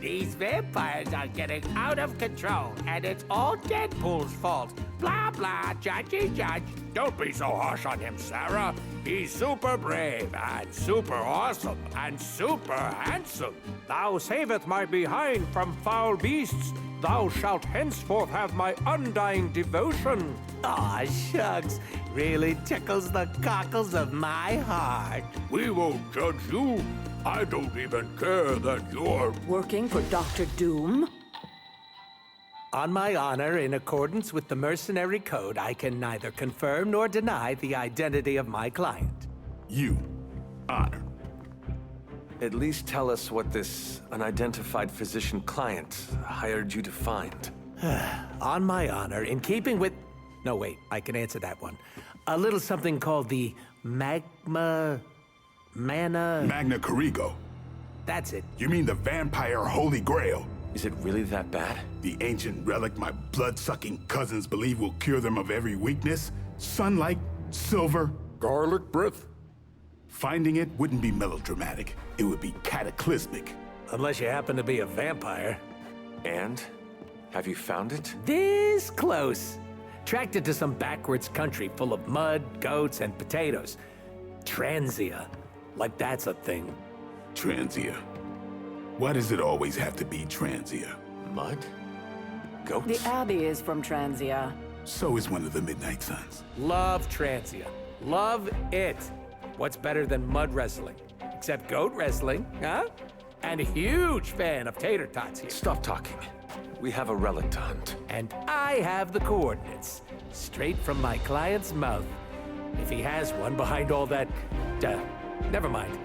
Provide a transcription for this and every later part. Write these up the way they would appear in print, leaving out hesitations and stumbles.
These vampires are getting out of control, and it's all Deadpool's fault. Blah, blah, judgy judge. Don't be so harsh on him, Sarah. He's super brave, and super awesome, and super handsome. Thou saveth my behind from foul beasts. Thou shalt henceforth have my undying devotion. Aw, shucks. Really tickles the cockles of my heart. We won't judge you. I don't even care that you're... Working for Dr. Doom? On my honor, in accordance with the mercenary code, I can neither confirm nor deny the identity of my client. You. Honor. At least tell us what this unidentified physician client hired you to find. On my honor, in keeping with... No, wait, I can answer that one. A little something called the Magna Carrigo. That's it. You mean the vampire Holy Grail? Is it really that bad? The ancient relic my blood-sucking cousins believe will cure them of every weakness? Sunlight, silver, Garlic breath? finding it wouldn't be melodramatic. It would be cataclysmic. Unless you happen to be a vampire. And? Have you found it? This close. Tracked it to some backwards country full of mud, goats, and potatoes. Transia. Like that's a thing. Transia. Why does it always have to be Transia? Mud? Goats? The Abbey is from Transia. So is one of the Midnight Suns. Love Transia. Love it. What's better than mud wrestling? Except goat wrestling, huh? And a huge fan of tater tots here. Stop talking. We have a relic to hunt. And I have the coordinates. Straight from my client's mouth. If he has one behind all that... never mind.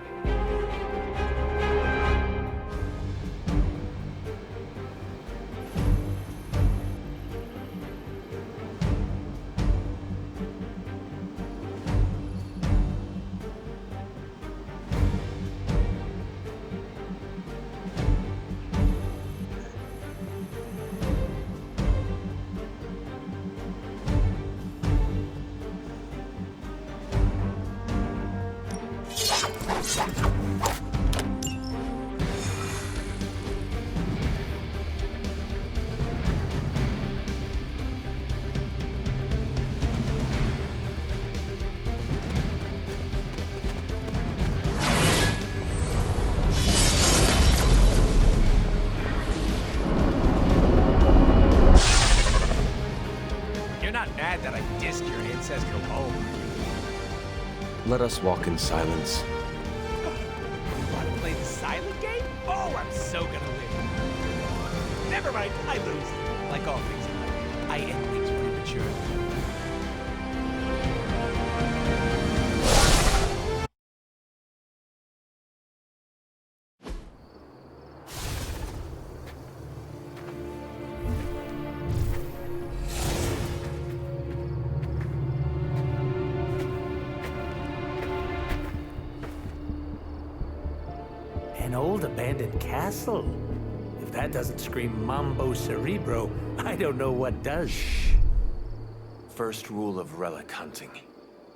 That I dissed your ancestral home. Let us walk in silence. You want to play the silent game? Oh, I'm so gonna win. Never mind, I lose. Like all things in life, I end things prematurely. An old abandoned castle? If that doesn't scream Mambo Cerebro, I don't know what does. First rule of relic hunting.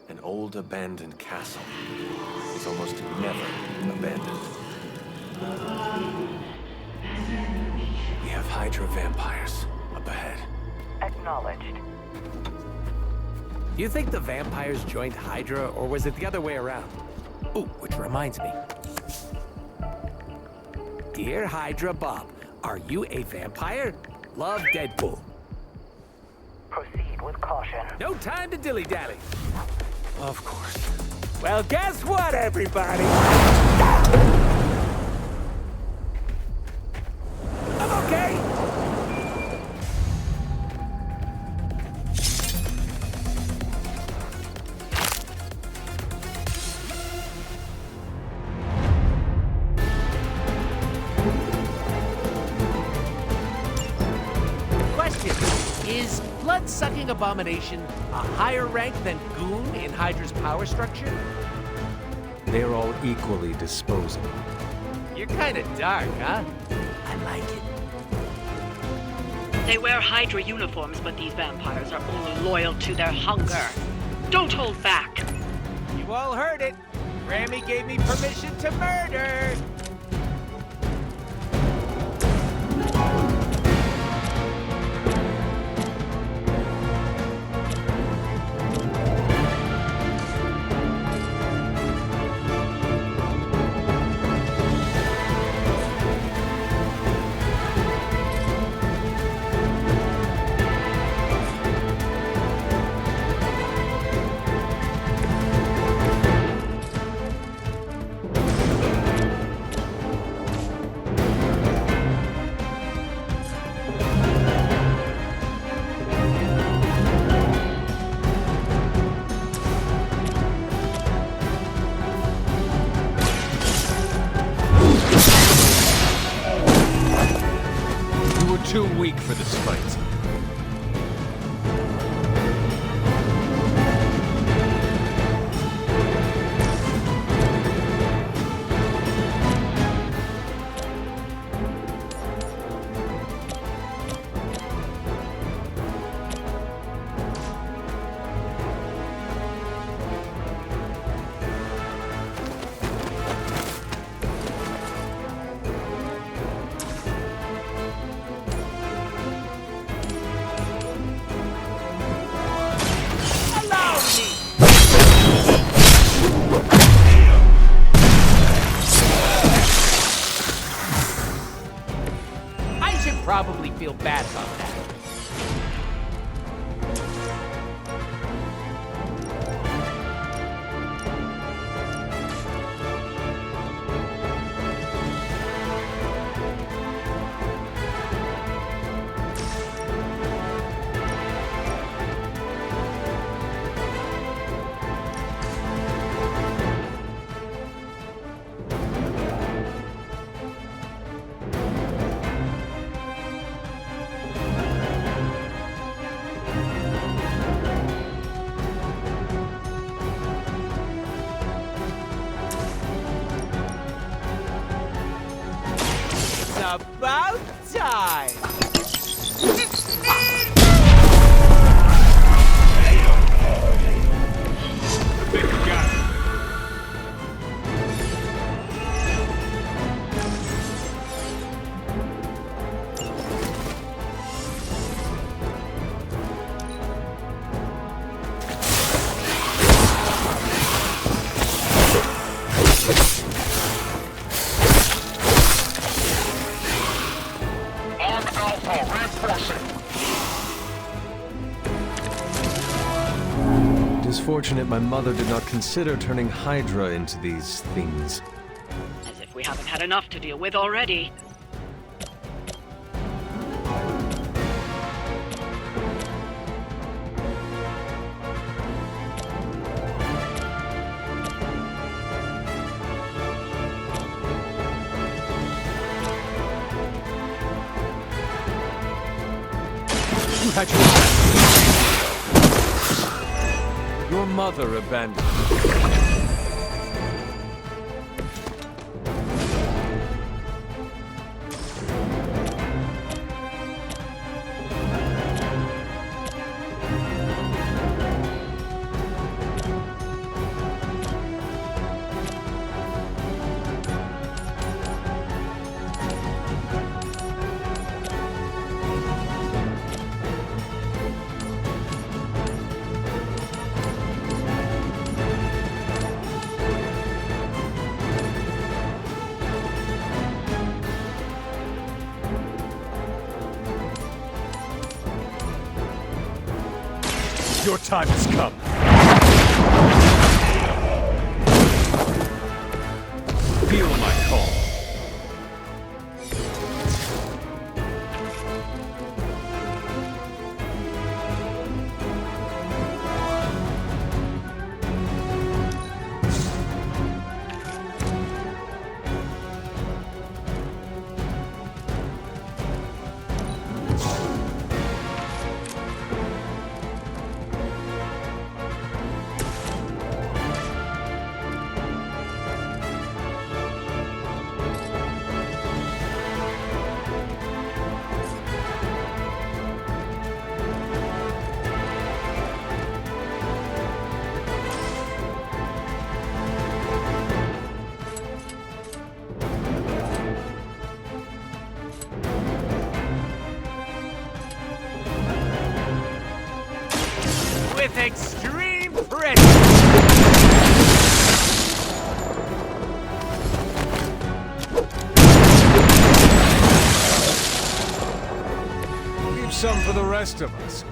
An old abandoned castle is almost never abandoned. We have Hydra vampires up ahead. Acknowledged. You think the vampires joined Hydra, or was it the other way around? Ooh, which reminds me. Dear Hydra Bob, are you a vampire? Love, Deadpool. Proceed with caution. No time to dilly-dally. Of course. Well, guess what, everybody? I'm okay. Is blood-sucking abomination a higher rank than Goon in Hydra's power structure? They're all equally disposable. You're kind of dark, huh? I like it. They wear Hydra uniforms, but these vampires are only loyal to their hunger. Don't hold back. You all heard it. Grammy gave me permission to murder. for this fight. I should probably feel bad about that. About time! It is fortunate my mother did not consider turning Hydra into these things. As if we haven't had enough to deal with already. You had your mother abandoned you. Your time has come. Feel my call. With extreme pressure! Leave some for the rest of us.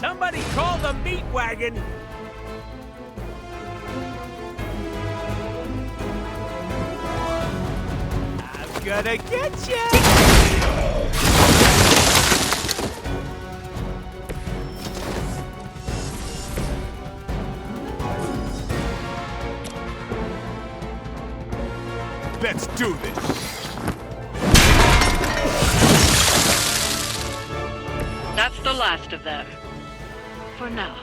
Somebody call the meat wagon! Gonna get ya! Let's do this. That's the last of them. For now.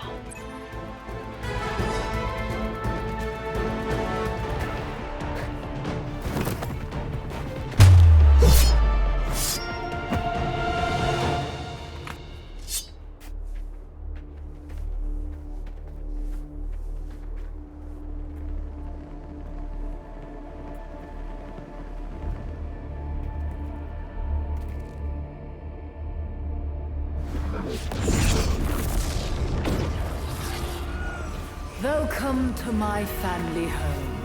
Welcome to my family home.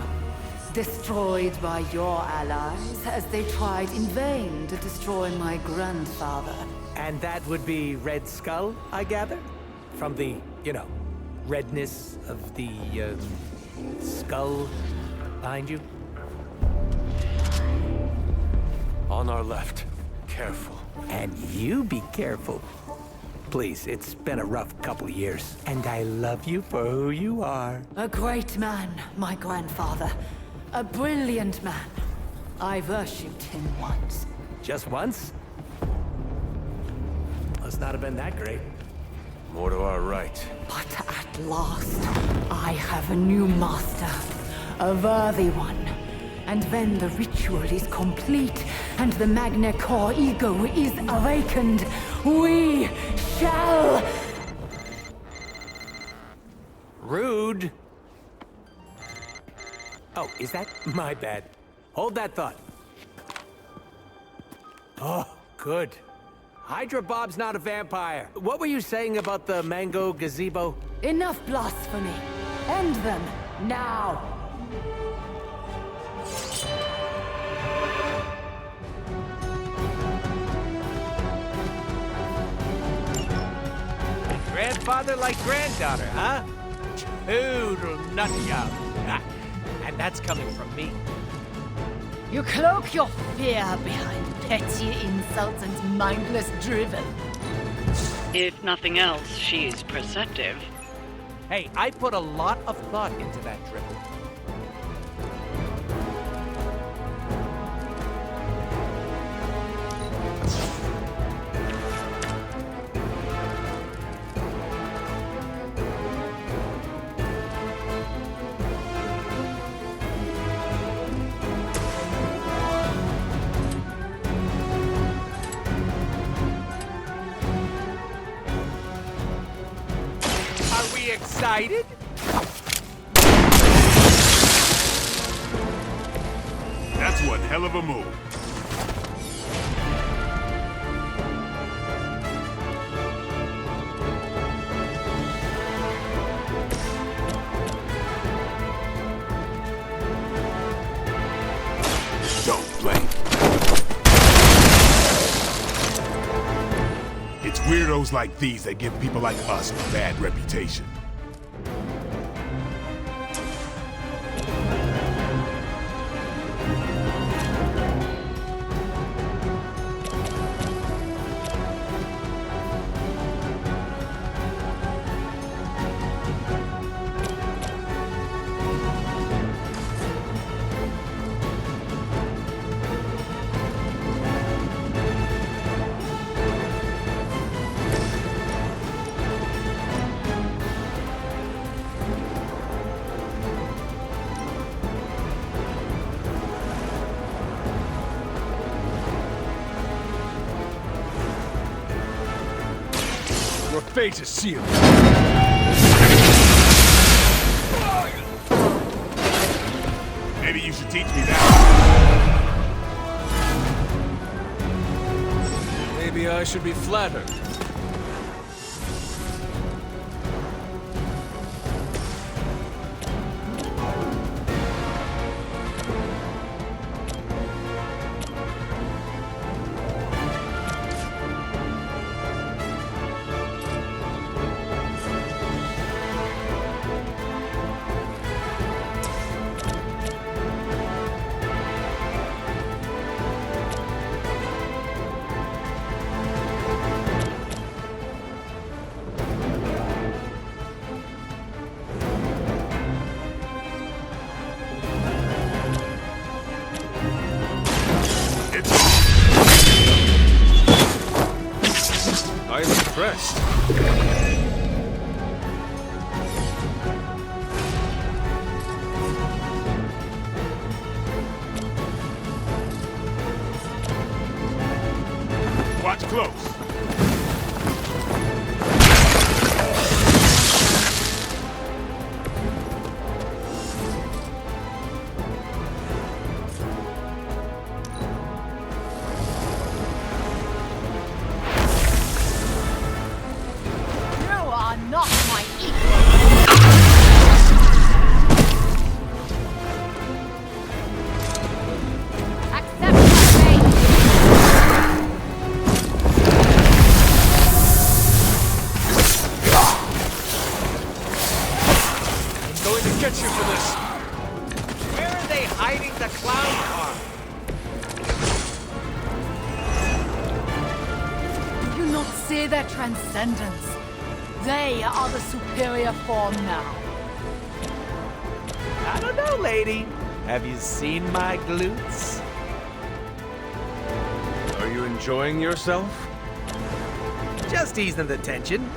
Destroyed by your allies as they tried in vain to destroy my grandfather. And that would be Red Skull, I gather? From the, redness of the, skull behind you? On our left. Careful. And you be careful. Please, it's been a rough couple of years, and I love you for who you are. A great man, my grandfather. A brilliant man. I worshipped him once. Just once? Must not have been that great. More to our right. But at last, I have a new master. A worthy one. And when the ritual is complete and the Magna Core ego is awakened, we shall... Rude. Oh, is that? My bad. Hold that thought. Oh, good. Hydra Bob's not a vampire. What were you saying about the mango gazebo? Enough blasphemy. End them, now. Grandfather like granddaughter, huh? Toodle nut job. And that's coming from me. You cloak your fear behind petty insults and mindless drivel. If nothing else, she's perceptive. Hey, I put a lot of thought into that dribble. Excited? That's one hell of a move. Don't blink. It's weirdos like these that give people like us a bad reputation. Your fate is sealed. Maybe you should teach me that. Maybe I should be flattered. impressed. Watch close. You are not my equal. Accept my fate. I'm going to get you for this. Where are they hiding the clown car? Do you not see their transcendence? They are the superior form now. I don't know, lady. Have you seen my glutes? Are you enjoying yourself? Just easing the tension.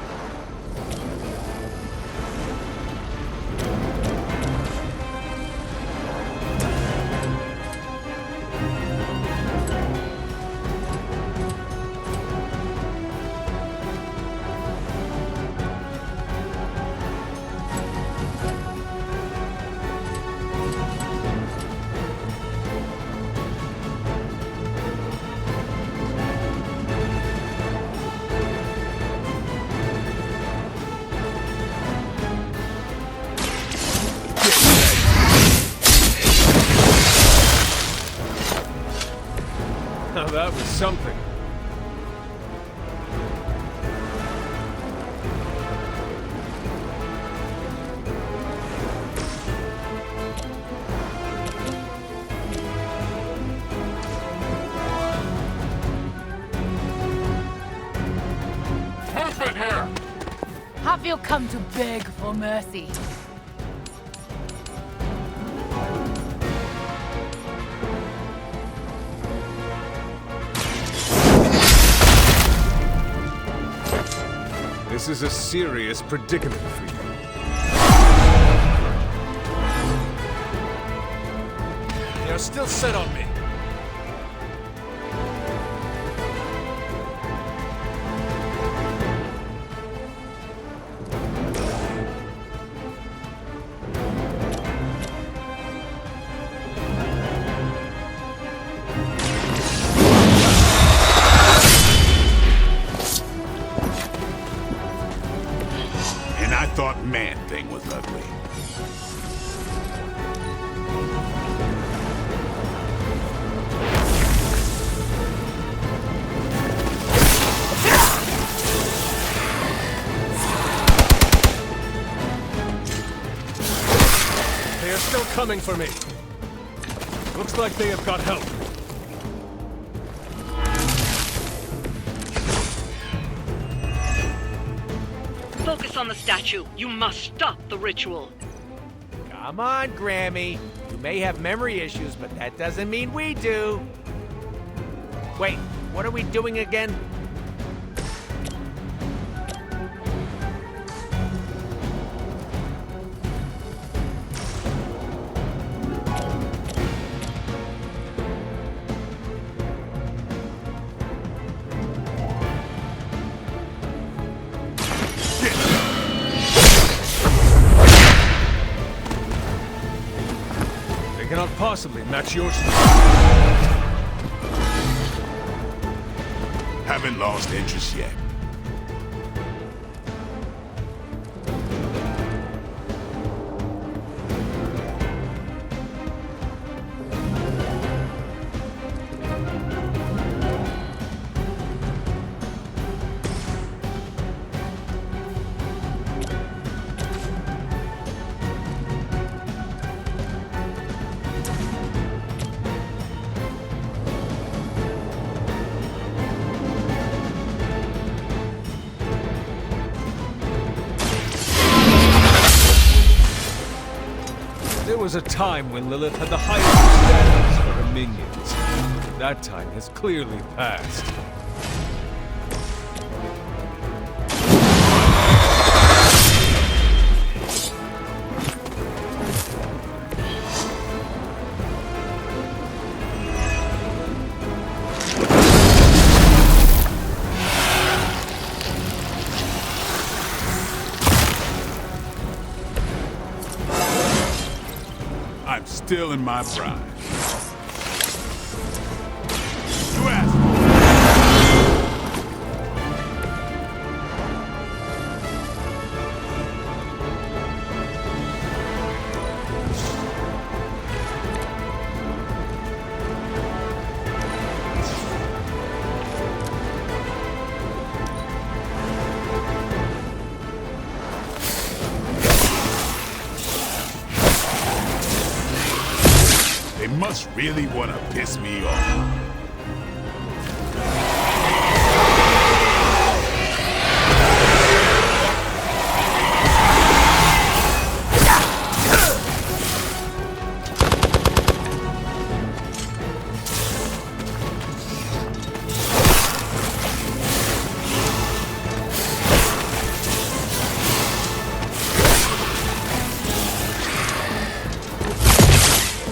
Now that was something. Have you come to beg for mercy? This is a serious predicament for you. They're still set on me. And I thought Man-Thing was ugly. They are still coming for me. Looks like they have got help. Focus on the statue. You must stop the ritual. Come on, Grammy. You may have memory issues, but that doesn't mean we do. Wait, what are we doing again? They cannot possibly match your Haven't lost interest yet. There was a time when Lilith had the highest standards for her minions. That time has clearly passed. still in my prime. You asked. They must really want to piss me off.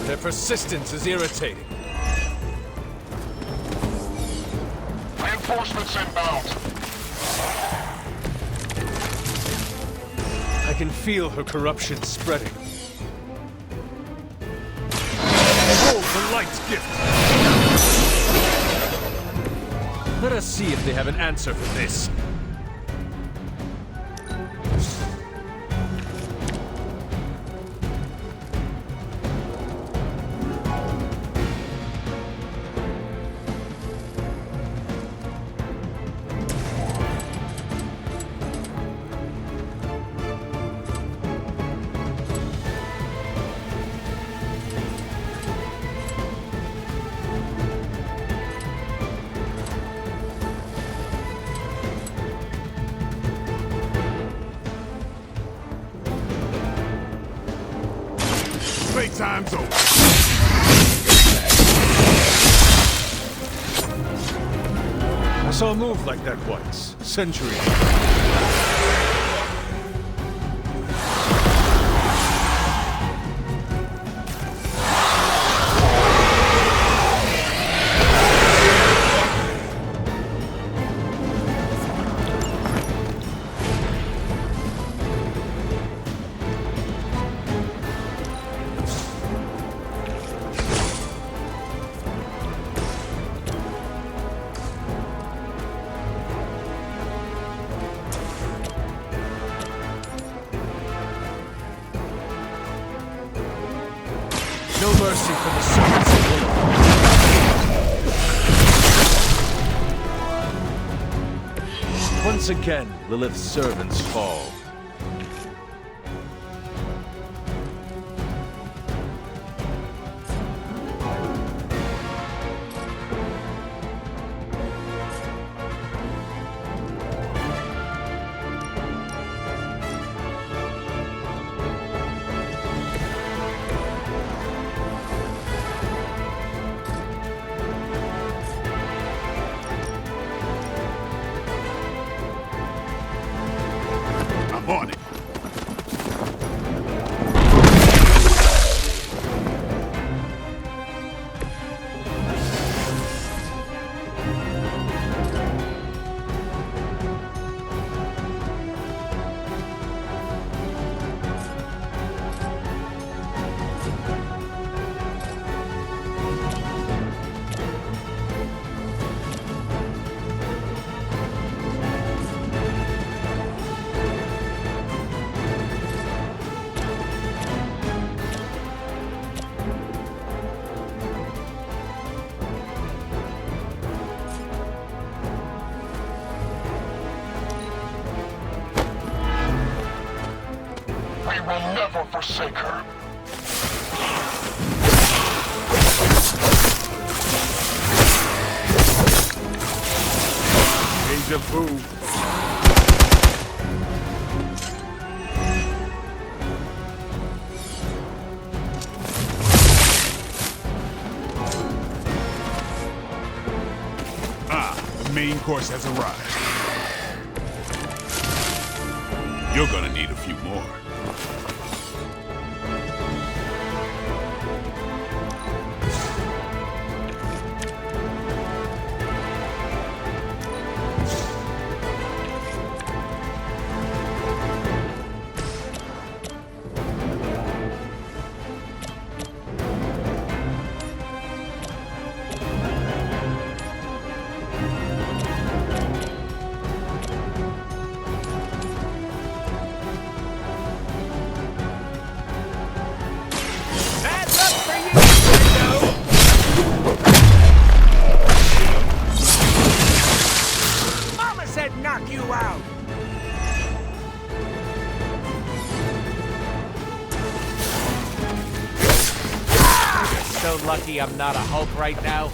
Their persistence is irritating. Reinforcements inbound. I can feel her corruption spreading. Hold the light's gift! Let us see if they have an answer for this. Playtime's over. I saw a move like that once, centuries ago. No mercy for the servants of Lilith. Once again, Lilith's servants fall. I'm on it. We will never forsake her. Deja vu. The main course has arrived. You're gonna need a few more. lucky I'm not a Hulk right now?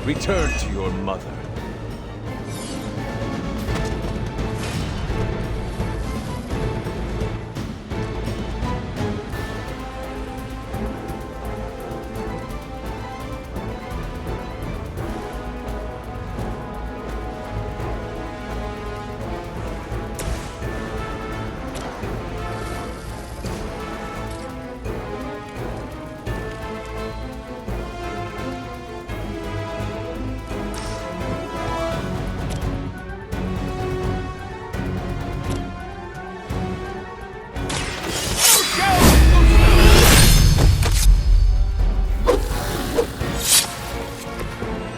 Return to your mother.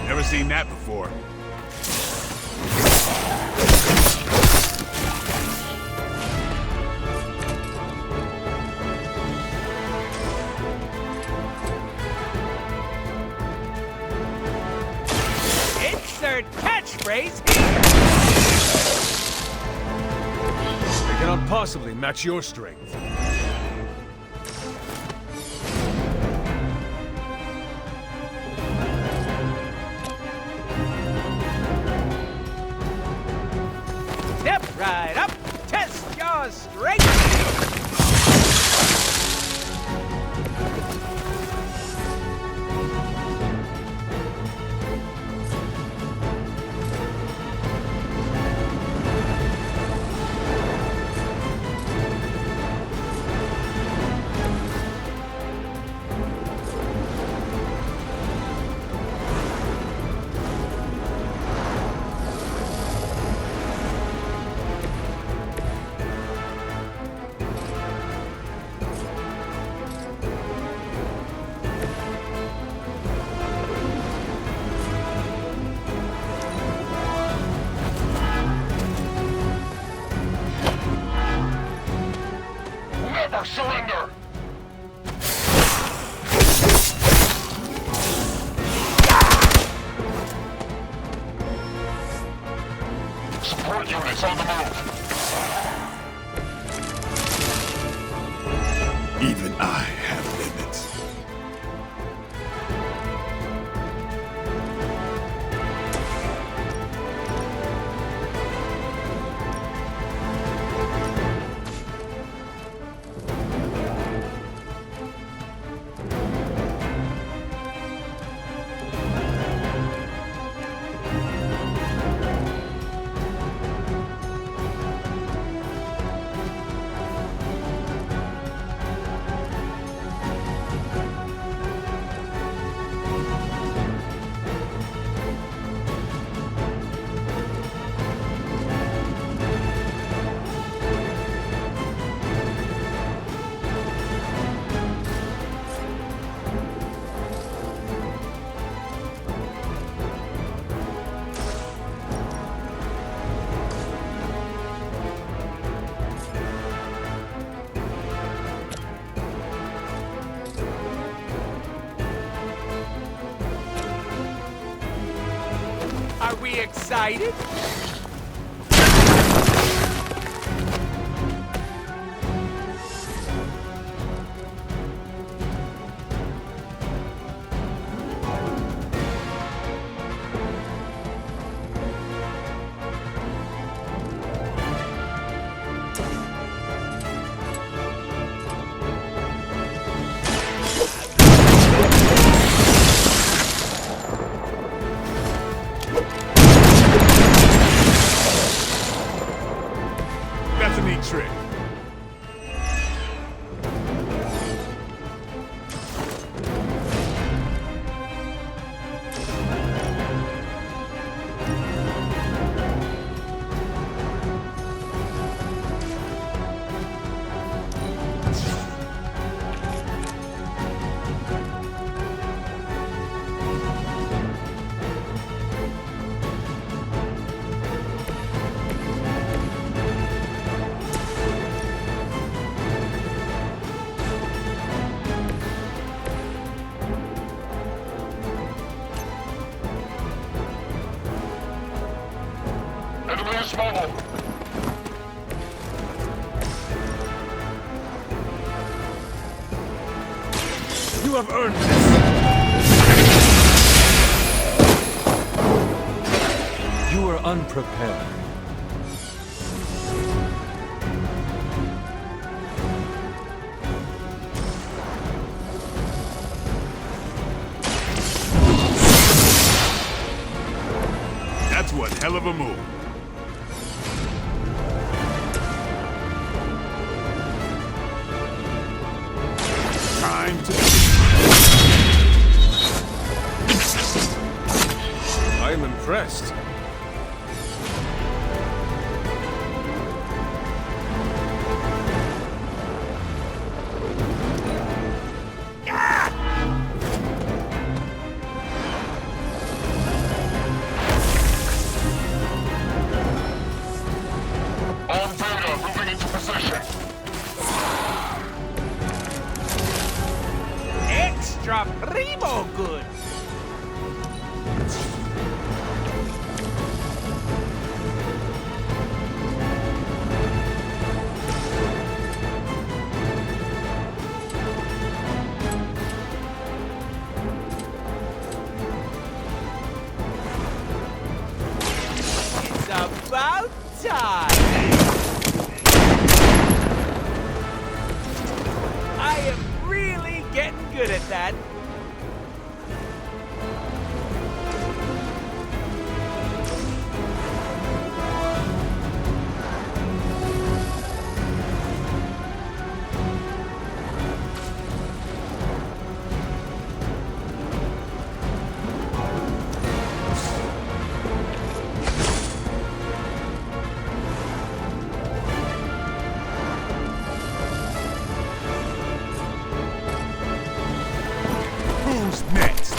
Never seen that before. Insert catchphrase here! They cannot possibly match your strength. Step right up, test your strength! Never surrender! Support units on the move! Even I have limits. Are we excited? You have earned this! You are unprepared. That's one hell of a move. Time to... I am impressed. Extra primo good. It's about time. I am really getting good at that. Who's next?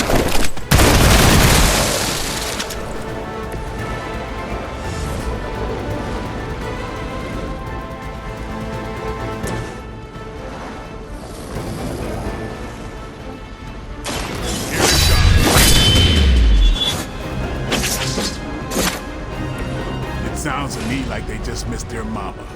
Here it comes. It sounds to me like they just missed their mama.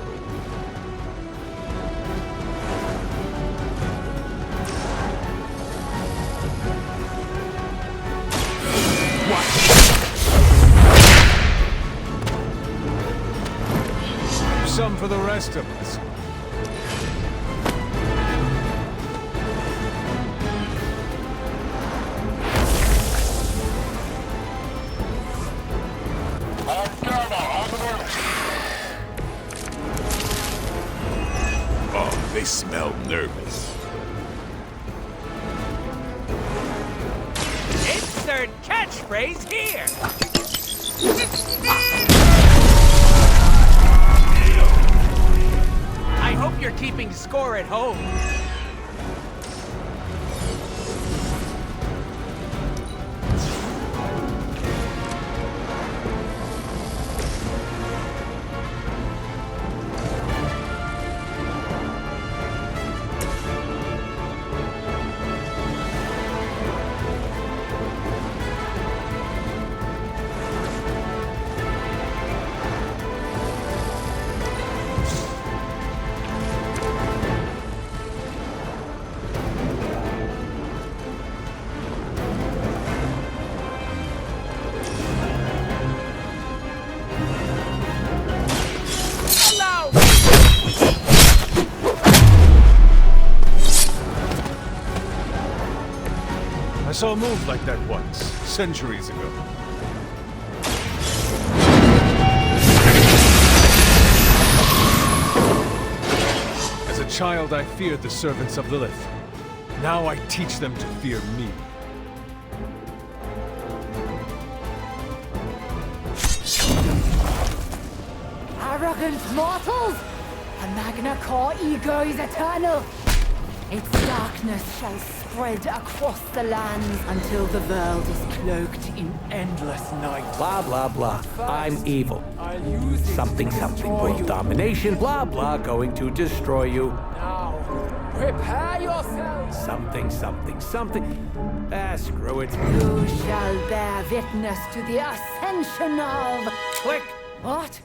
Some for the rest of us. Oh, they smell nervous. Insert catchphrase here. I hope you're keeping score at home. I saw a move like that once, centuries ago. As a child, I feared the servants of Lilith. Now I teach them to fear me. Arrogant mortals! The Magna Core ego is eternal. Its darkness shall spread across the lands until the world is cloaked in endless night. Blah, blah, blah. I'm evil. Something, something. World domination. Blah, blah. Going to destroy you. Now, prepare yourselves. Something, something, something. Ah, screw it. You shall bear witness to the ascension of... Click. What?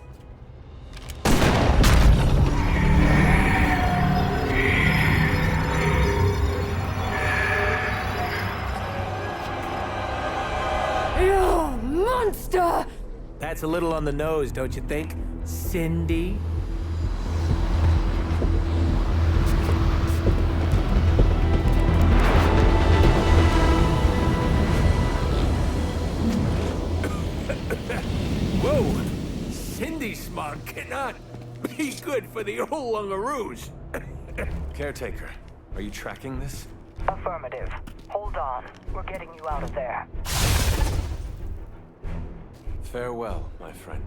You monster! That's a little on the nose, don't you think, Cindy? Whoa! Cindy's smog cannot be good for the old Lungaroos. Caretaker, are you tracking this? Affirmative. Hold on. We're getting you out of there. Farewell, my friend.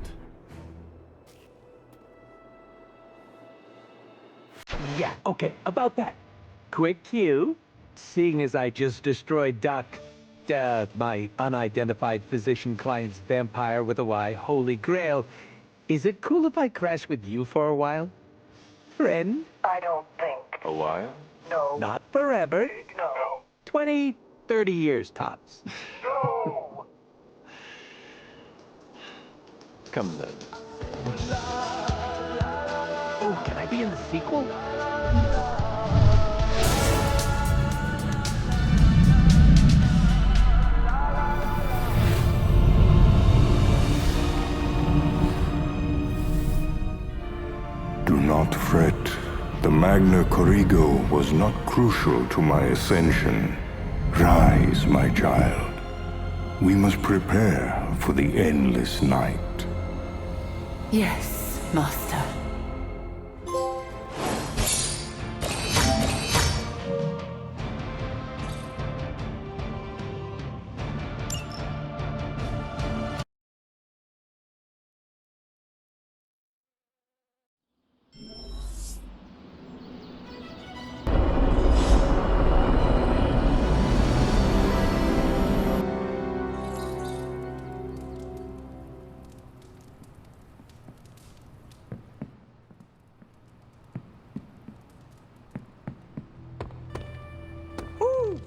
Yeah, okay, about that. Quick cue. Seeing as I just destroyed my unidentified physician client's vampire with a Y, Holy Grail, is it cool if I crash with you for a while? Friend? I don't think. A while? No. Not forever. No. 20, 30 years tops. No. Come then. Oh, can I be in the sequel? Do not fret. The Magna Corrigo was not crucial to my ascension. Rise, my child. We must prepare for the endless night. Yes, Master.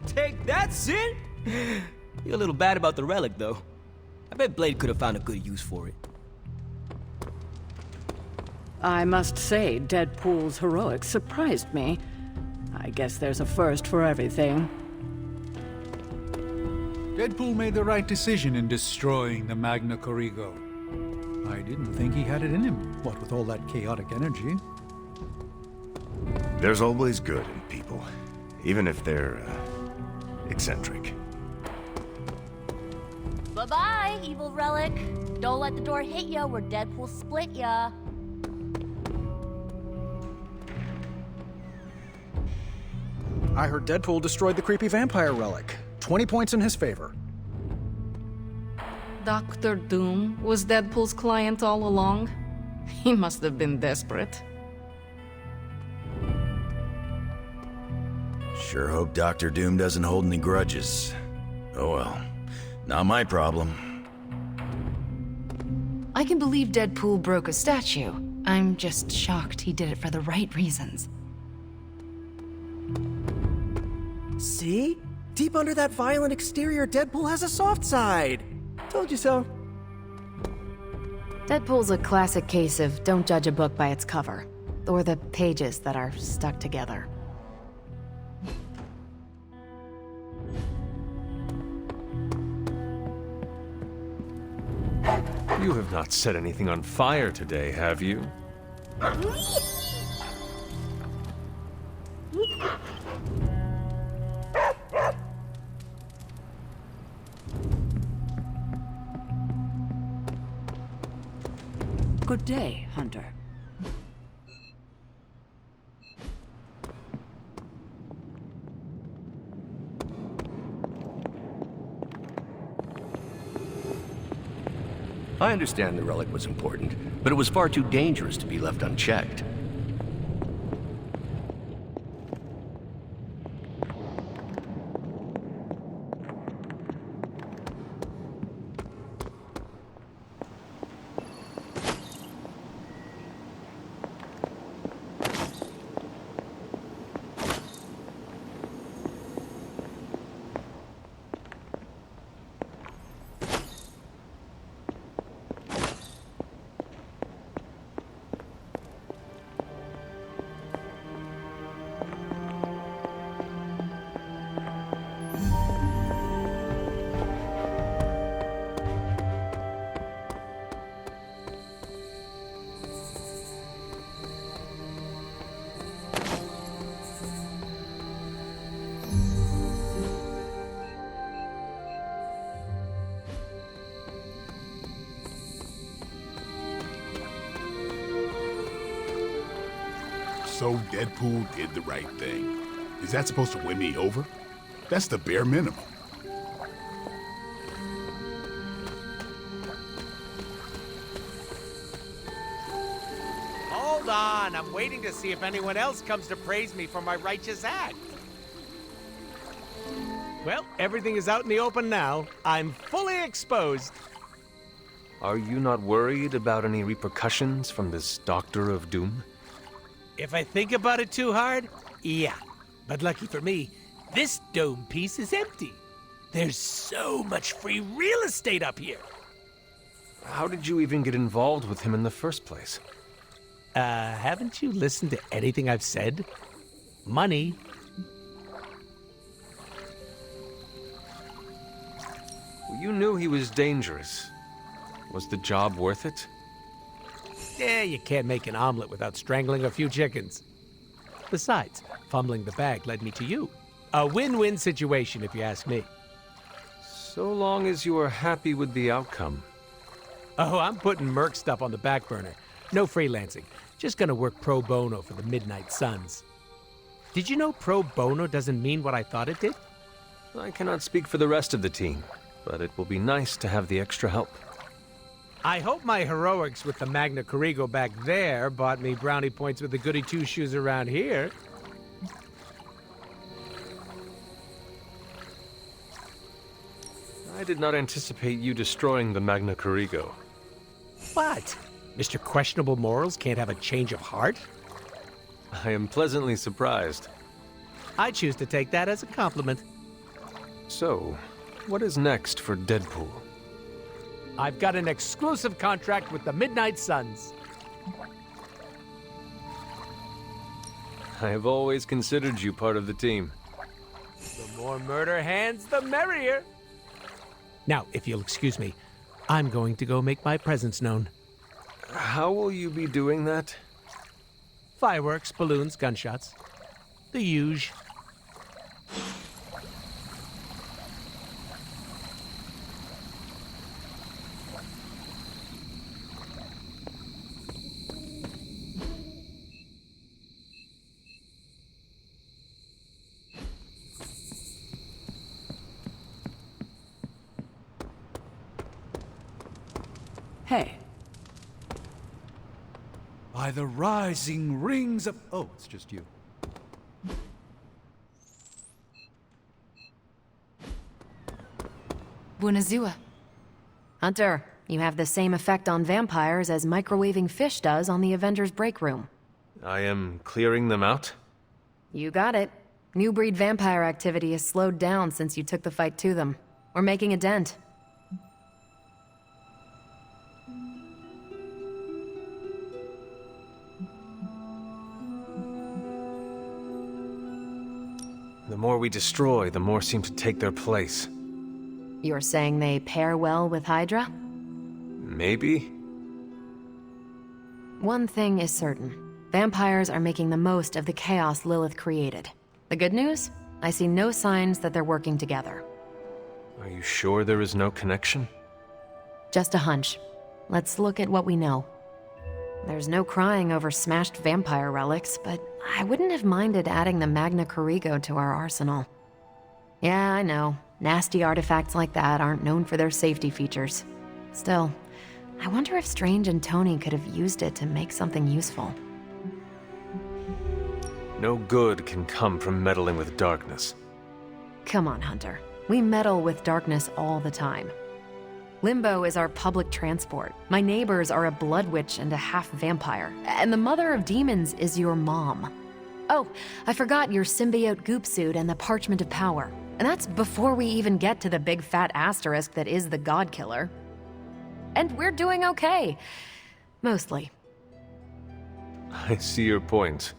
Take that, Sin! You're a little bad about the relic, though. I bet Blade could have found a good use for it. I must say, Deadpool's heroics surprised me. I guess there's a first for everything. Deadpool made the right decision in destroying the Magna Corrigo. I didn't think he had it in him, what with all that chaotic energy. There's always good in people, even if they're, eccentric. Bye-bye, evil relic. Don't let the door hit ya where Deadpool split ya. I heard Deadpool destroyed the creepy vampire relic. 20 points in his favor. Dr. Doom was Deadpool's client all along? He must have been desperate. Sure hope Dr. Doom doesn't hold any grudges. Oh well, not my problem. I can believe Deadpool broke a statue. I'm just shocked he did it for the right reasons. See? Deep under that violent exterior, Deadpool has a soft side. Told you so. Deadpool's a classic case of don't judge a book by its cover, or the pages that are stuck together. You have not set anything on fire today, have you? Good day, Hunter. I understand the relic was important, but it was far too dangerous to be left unchecked. so Deadpool did the right thing. Is that supposed to win me over? That's the bare minimum. Hold on, I'm waiting to see if anyone else comes to praise me for my righteous act. Well, everything is out in the open now. I'm fully exposed. Are you not worried about any repercussions from this Doctor of Doom? If I think about it too hard, yeah. But lucky for me, this dome piece is empty. There's so much free real estate up here. How did you even get involved with him in the first place? Haven't you listened to anything I've said? Money. You knew he was dangerous. Was the job worth it? Yeah, you can't make an omelet without strangling a few chickens. Besides, fumbling the bag led me to you. A win-win situation, if you ask me. So long as you are happy with the outcome. Oh, I'm putting Merc stuff on the back burner. No freelancing. Just gonna work pro bono for the Midnight Suns. Did you know pro bono doesn't mean what I thought it did? I cannot speak for the rest of the team, but it will be nice to have the extra help. I hope my heroics with the Magna Corrigo back there bought me brownie points with the goody two-shoes around here. I did not anticipate you destroying the Magna Corrigo. What? Mr. Questionable Morals can't have a change of heart? I am pleasantly surprised. I choose to take that as a compliment. So, what is next for Deadpool? I've got an exclusive contract with the Midnight Suns. I have always considered you part of the team. The more murder hands, the merrier. Now, if you'll excuse me, I'm going to go make my presence known. How will you be doing that? Fireworks, balloons, gunshots. The huge. Hey. By the rising rings of... Oh, it's just you. Bunazua. Hunter, you have the same effect on vampires as microwaving fish does on the Avengers break room. I am clearing them out? You got it. New breed vampire activity has slowed down since you took the fight to them. We're making a dent. The more we destroy, the more seem to take their place. You're saying they pair well with Hydra? Maybe? One thing is certain. Vampires are making the most of the chaos Lilith created. The good news? I see no signs that they're working together. Are you sure there is no connection? Just a hunch. Let's look at what we know. There's no crying over smashed vampire relics, but I wouldn't have minded adding the Magna Corrigo to our arsenal. Yeah, I know. Nasty artifacts like that aren't known for their safety features. Still, I wonder if Strange and Tony could have used it to make something useful. No good can come from meddling with darkness. Come on, Hunter. We meddle with darkness all the time. Limbo is our public transport. My neighbors are a blood witch and a half-vampire. And the mother of demons is your mom. Oh, I forgot your symbiote goop suit and the parchment of power. And that's before we even get to the big fat asterisk that is the God Killer. And we're doing okay. Mostly. I see your point.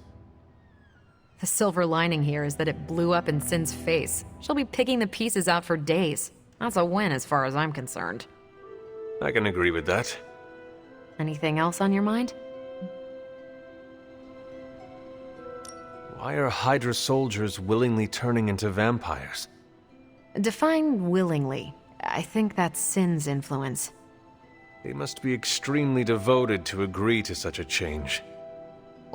The silver lining here is that it blew up in Sin's face. She'll be picking the pieces out for days. That's a win as far as I'm concerned. I can agree with that. Anything else on your mind? Why are Hydra soldiers willingly turning into vampires? Define willingly. I think that's Sin's influence. They must be extremely devoted to agree to such a change.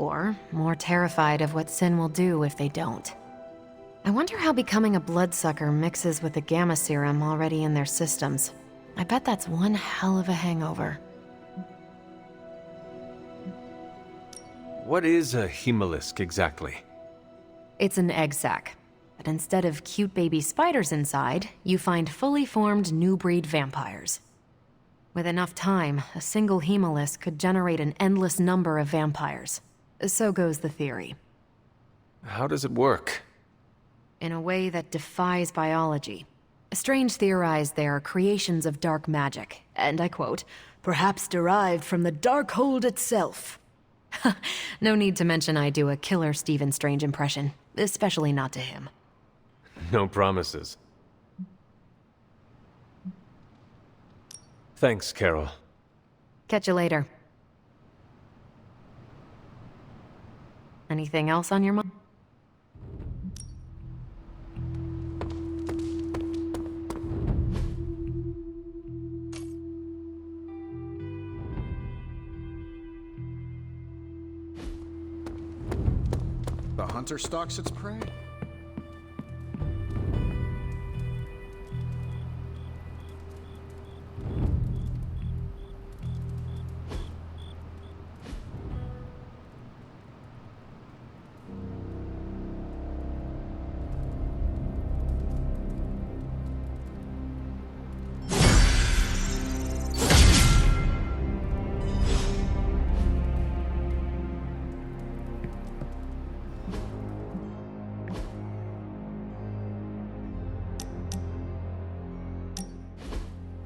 or more terrified of what sin will do if they don't. I wonder how becoming a bloodsucker mixes with the gamma serum already in their systems. I bet that's one hell of a hangover. What is a hemolisk exactly? It's an egg sac, but instead of cute baby spiders inside, you find fully formed new breed vampires. With enough time, a single hemolisk could generate an endless number of vampires. So goes the theory. How does it work? In a way that defies biology. Strange theorized they are creations of dark magic, and I quote, "perhaps derived from the Darkhold itself." No need to mention I do a killer Stephen Strange impression, especially not to him. No promises. Thanks, Carol. Catch you later. Anything else on your mind? The hunter stalks its prey.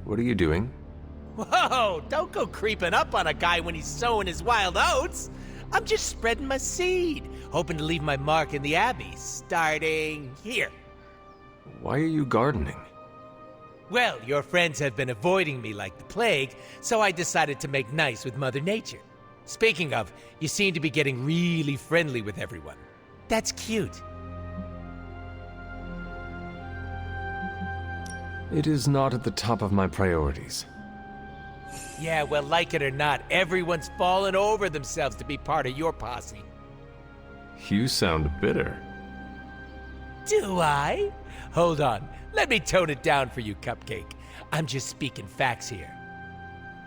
What are you doing? Whoa! Don't go creeping up on a guy when he's sowing his wild oats. I'm just spreading my seed, hoping to leave my mark in the Abbey, starting here. Why are you gardening? Well, your friends have been avoiding me like the plague, so I decided to make nice with Mother Nature. Speaking of, you seem to be getting really friendly with everyone. That's cute. It is not at the top of my priorities. Yeah, well, like it or not, everyone's fallen over themselves to be part of your posse. You sound bitter. Do I? Hold on, let me tone it down for you, Cupcake. I'm just speaking facts here.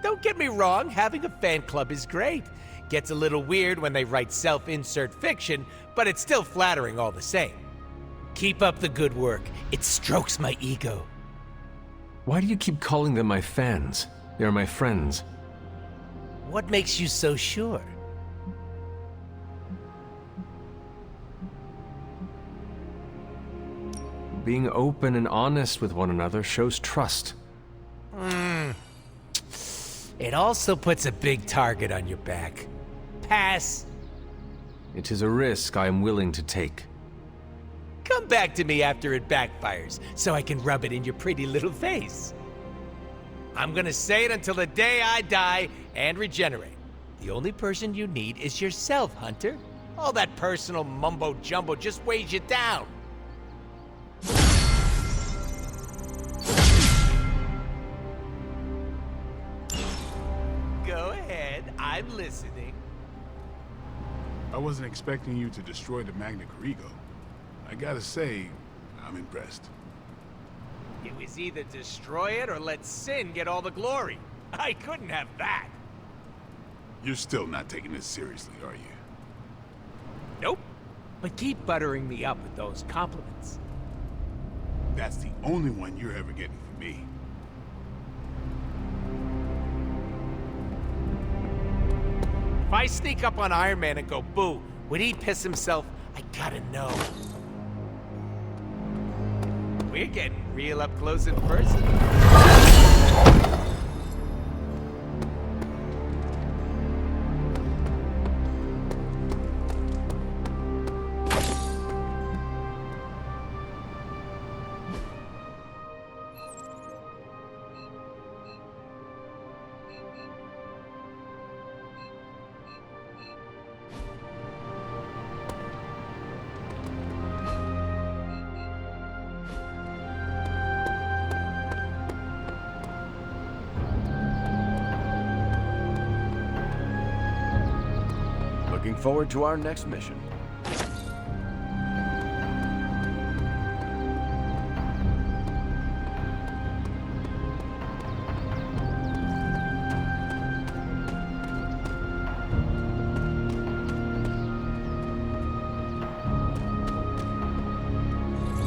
Don't get me wrong, having a fan club is great. Gets a little weird when they write self-insert fiction, but it's still flattering all the same. Keep up the good work. It strokes my ego. Why do you keep calling them my fans? They are my friends. What makes you so sure? Being open and honest with one another shows trust. It also puts a big target on your back. Pass. It is a risk I am willing to take. Come back to me after it backfires, so I can rub it in your pretty little face. I'm gonna say it until the day I die and regenerate. The only person you need is yourself, Hunter. All that personal mumbo-jumbo just weighs you down. Go ahead, I'm listening. I wasn't expecting you to destroy the Magna Corrigo. I gotta say, I'm impressed. It was either destroy it or let Sin get all the glory. I couldn't have that. You're still not taking this seriously, are you? Nope. But keep buttering me up with those compliments. That's the only one you're ever getting from me. If I sneak up on Iron Man and go boo, would he piss himself? I gotta know. We're getting real up close and personal. forward to our next mission.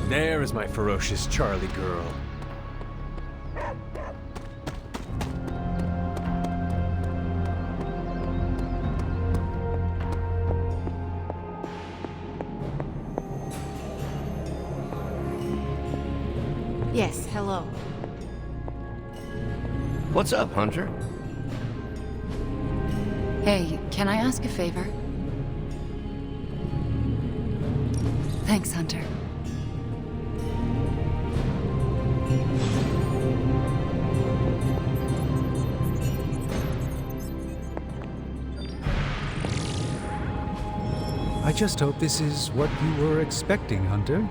There is my ferocious Charlie girl. Yes, hello. What's up, Hunter? Hey, can I ask a favor? Thanks, Hunter. I just hope this is what you were expecting, Hunter.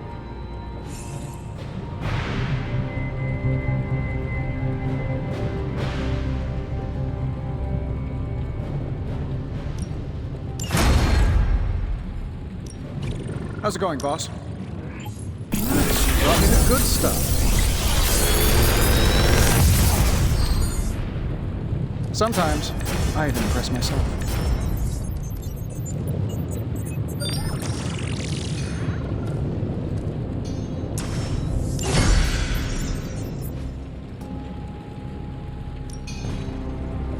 How's it going, boss? Brought me the good stuff. Sometimes, I even impress myself.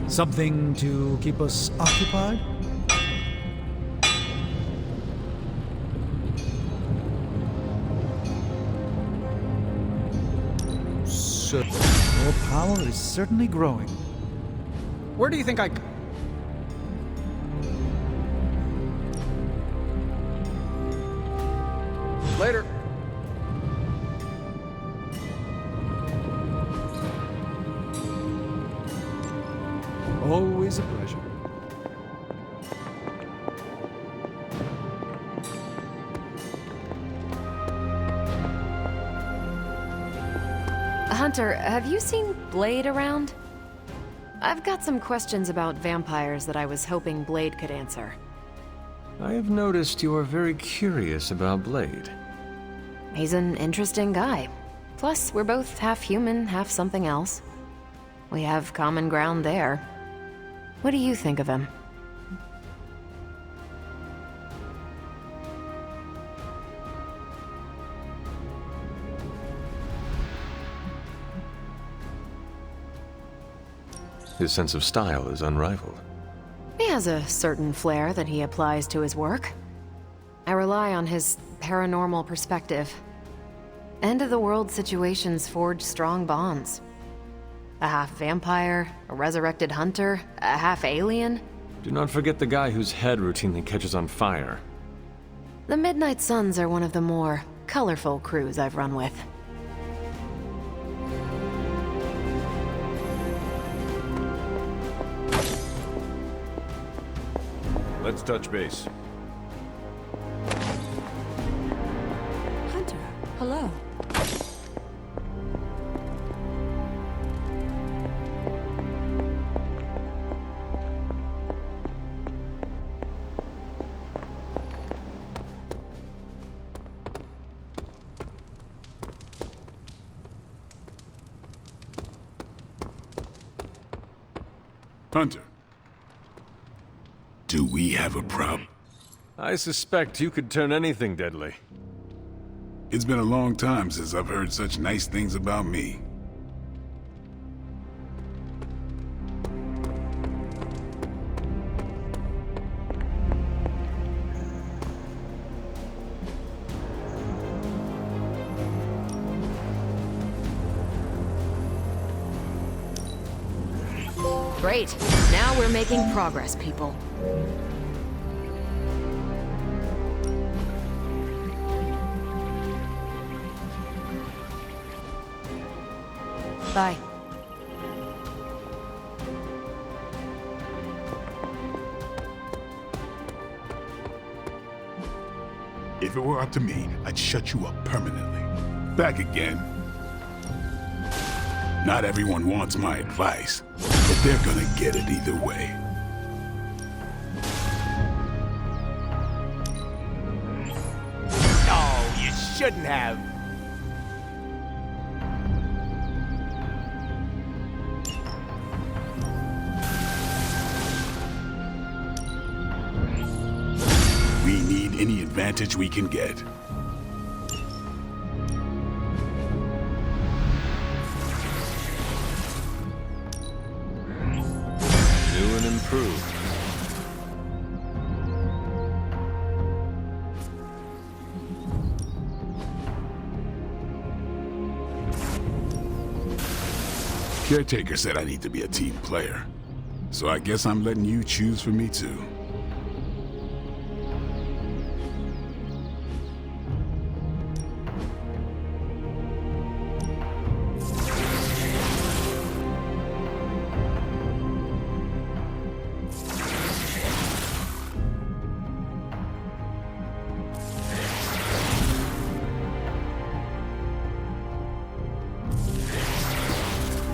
Something to keep us occupied? So, your power is certainly growing. Where do you think I... Later. Always a pleasure. Hunter, have you seen Blade around? I've got some questions about vampires that I was hoping Blade could answer. I have noticed you are very curious about Blade. He's an interesting guy. Plus, we're both half human, half something else. We have common ground there. What do you think of him? His sense of style is unrivaled. He has a certain flair that he applies to his work. I rely on his paranormal perspective. End-of-the-world situations forge strong bonds. A half-vampire, a resurrected hunter, a half-alien. Do not forget the guy whose head routinely catches on fire. The Midnight Suns are one of the more colorful crews I've run with. Let's touch base. Hunter, hello. Hunter, do we have a problem? I suspect you could turn anything deadly. It's been a long time since I've heard such nice things about me. Great. Now we're making progress, people. Bye. If it were up to me, I'd shut you up permanently. Back again. Not everyone wants my advice, but they're gonna get it either way. shouldn't have. We need any advantage we can get. New and improved. Caretaker said I need to be a team player. So I guess I'm letting you choose for me too.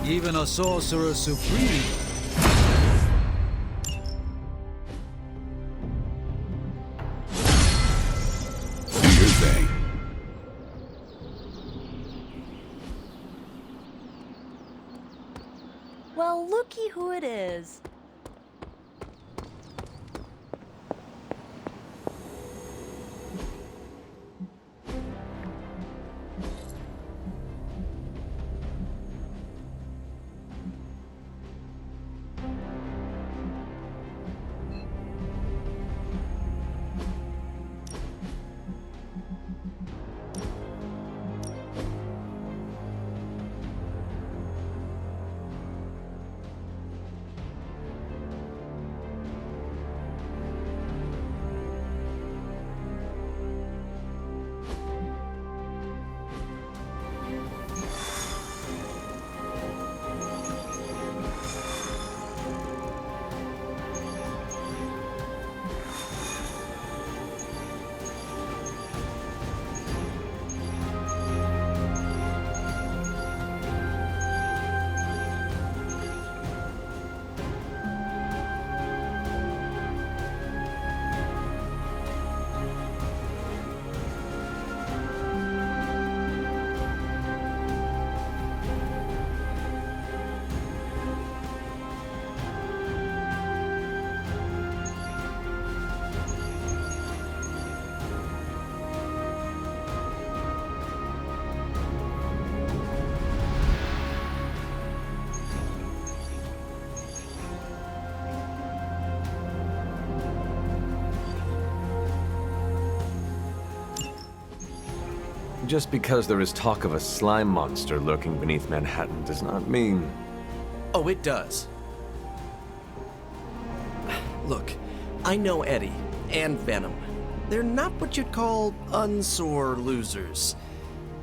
Even a sorcerer supreme. Do your thing. Well, looky who it is. Just because there is talk of a slime monster lurking beneath Manhattan does not mean... Oh, it does. Look, I know Eddie and Venom. They're not what you'd call unsore losers.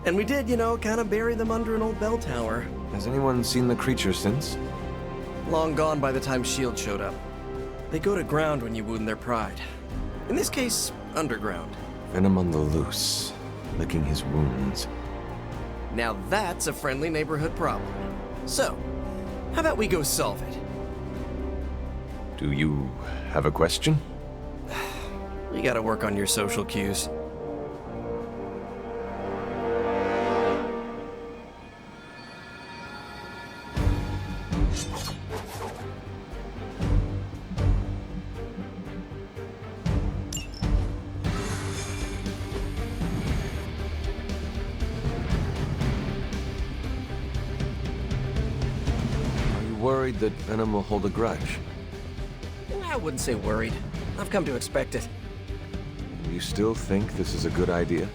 And we did, kind of bury them under an old bell tower. Has anyone seen the creature since? Long gone by the time S.H.I.E.L.D. showed up. They go to ground when you wound their pride. In this case, underground. Venom on the loose, licking his wounds. Now that's a friendly neighborhood problem. So, how about we go solve it? Do you have a question? You gotta work on your social cues. Worried that Venom will hold a grudge? I wouldn't say worried. I've come to expect it. You still think this is a good idea?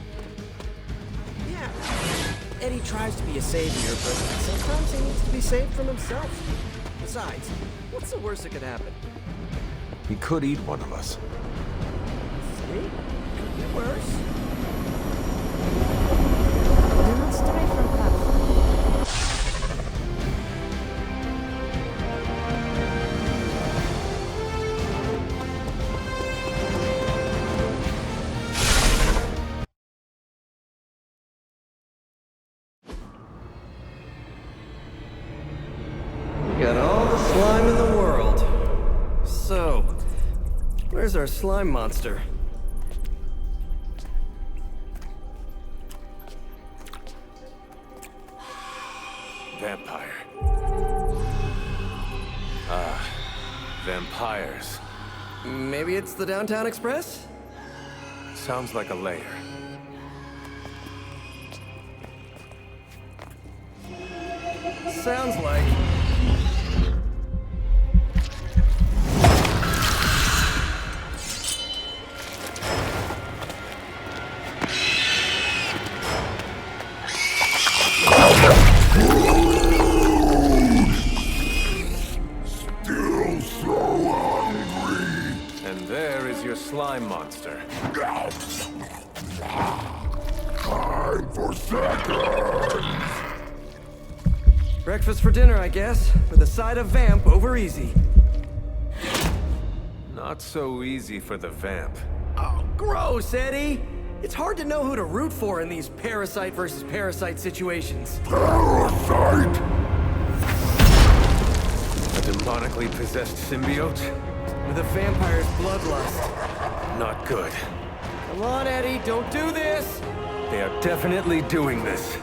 Yeah. Eddie tries to be a savior, but sometimes he needs to be saved from himself. Besides, what's the worst that could happen? He could eat one of us. See? Could be worse. Do not stray from path. Got all the slime in the world. So, where's our slime monster? vampire. Vampires. Maybe it's the Downtown Express? Sounds like a lair. Sounds like... Still so hungry. And there is your slime monster. Time for seconds. Breakfast for dinner, I guess, with a side of vamp over easy. Not so easy for the vamp. Oh, gross, Eddie! It's hard to know who to root for in these parasite versus parasite situations. Parasite? A demonically possessed symbiote? With a vampire's bloodlust. Not good. Come on, Eddie, don't do this! They are definitely doing this.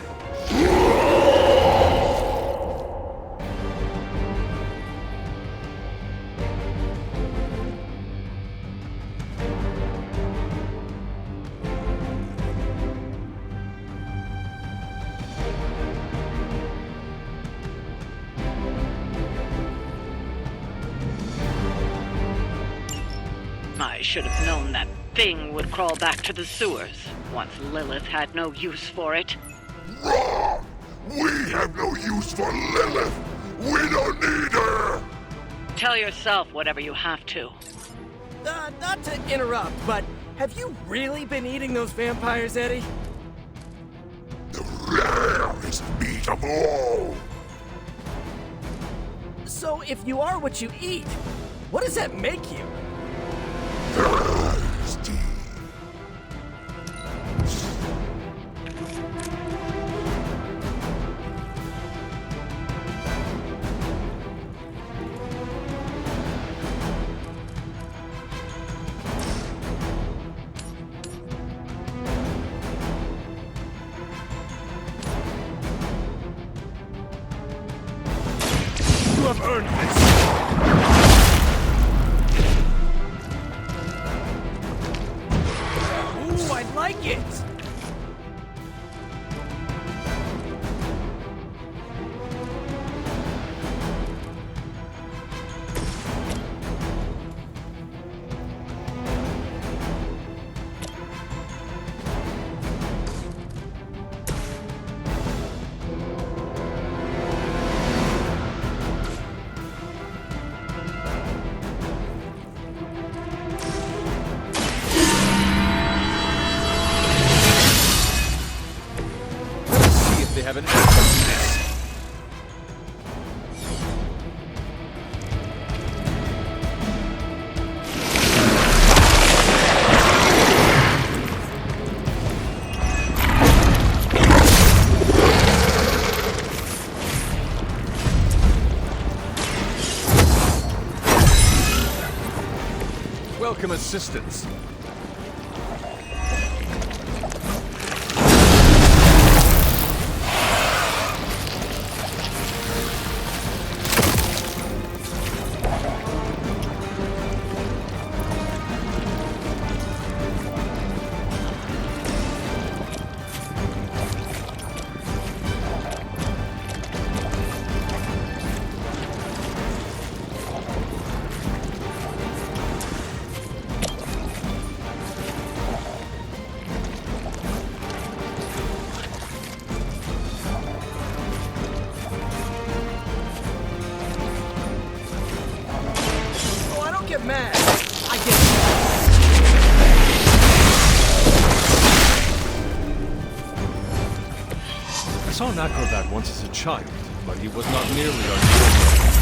I should have known that thing would crawl back to the sewers once Lilith had no use for it. Wrong! We have no use for Lilith! We don't need her! Tell yourself whatever you have to. Not to interrupt, but have you really been eating those vampires, Eddie? The rarest meat of all! So if you are what you eat, what does that make you? Thirsty. You have earned this! Ooh, I like it! They have an answer to this. Welcome assistance. Get mad. I get I saw an acrobat once as a child, but he was not nearly unusual.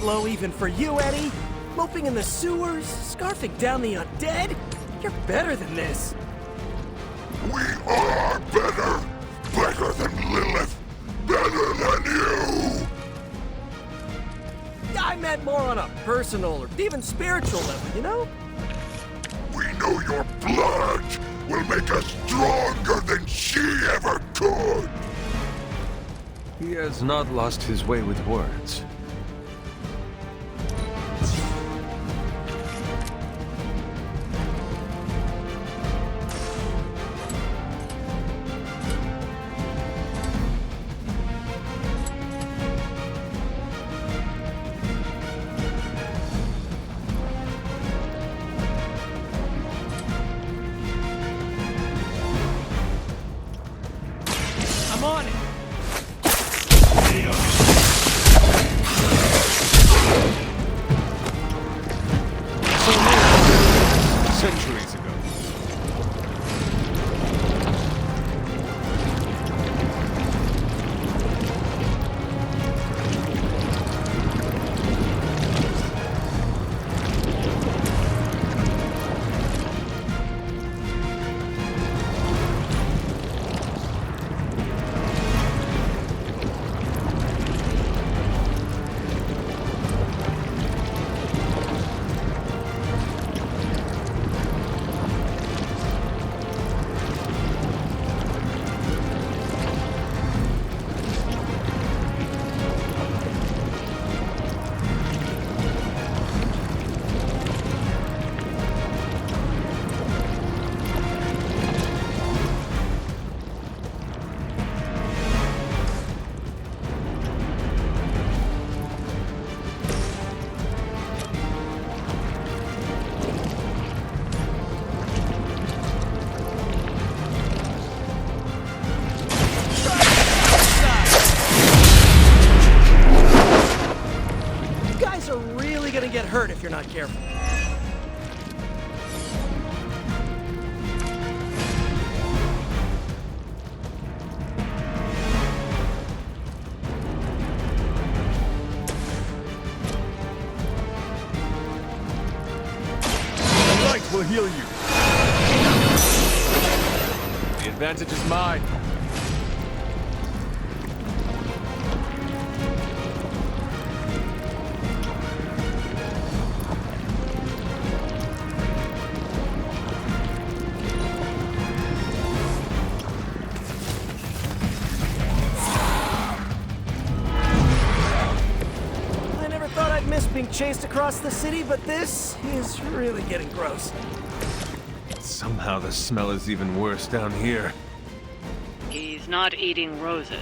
low even for you, Eddie. Moping in the sewers, scarfing down the undead. You're better than this. We are better! Better than Lilith! Better than you! I meant more on a personal or even spiritual level, you know? We know your blood will make us stronger than she ever could! He has not lost his way with words. I'm on it! Centuries ago. Get hurt if you're not careful. The light will heal you. The advantage is mine. Being chased across the city, but this is really getting gross. Somehow the smell is even worse down here. He's not eating roses.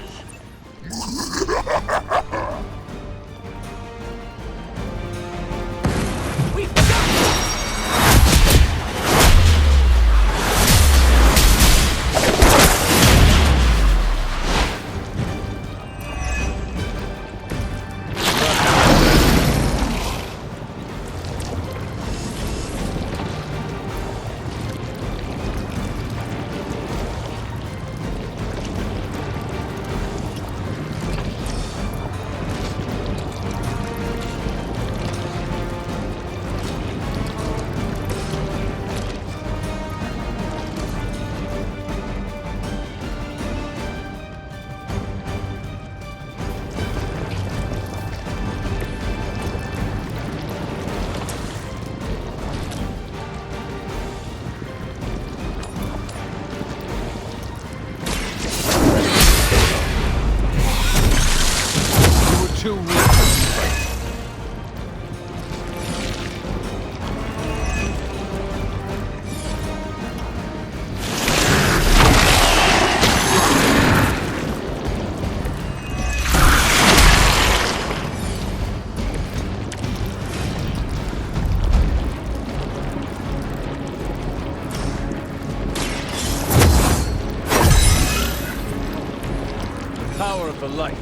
Too weak to fight. The power of the light.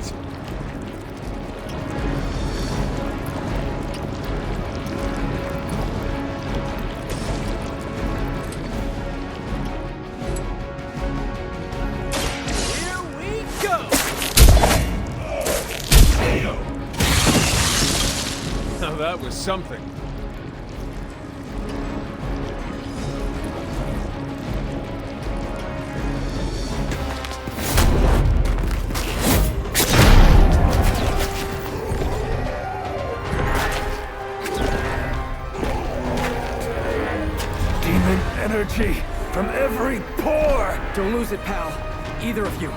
was something. Demon energy from every pore! Don't lose it, pal. Either of you.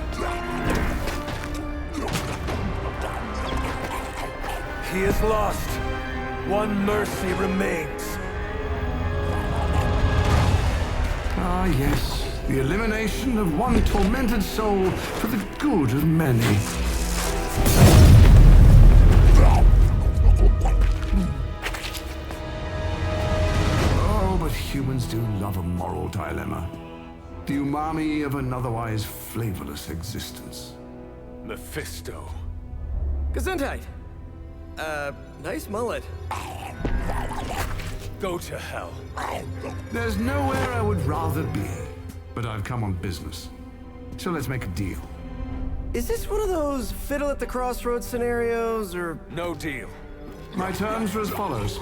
He is lost. One mercy remains. Ah, yes. The elimination of one tormented soul for the good of many. Oh, but humans do love a moral dilemma. The umami of an otherwise flavorless existence. Mephisto. Gesundheit! Nice mullet. Go to hell. There's nowhere I would rather be, but I've come on business. So let's make a deal. Is this one of those fiddle at the crossroads scenarios, or...? No deal. My terms are as follows.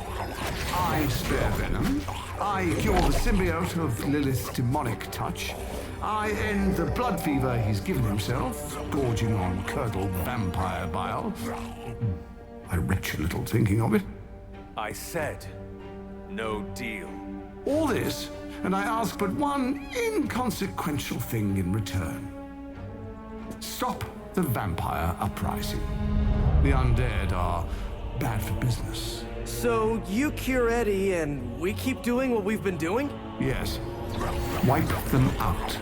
I spare Venom. I cure the symbiote of Lilith's demonic touch. I end the blood fever he's given himself, gorging on curdled vampire bile. I retch a little thinking of it. I said, no deal. All this, and I ask but one inconsequential thing in return. Stop the vampire uprising. The undead are bad for business. So you cure Eddie and we keep doing what we've been doing? Yes. Wipe them out.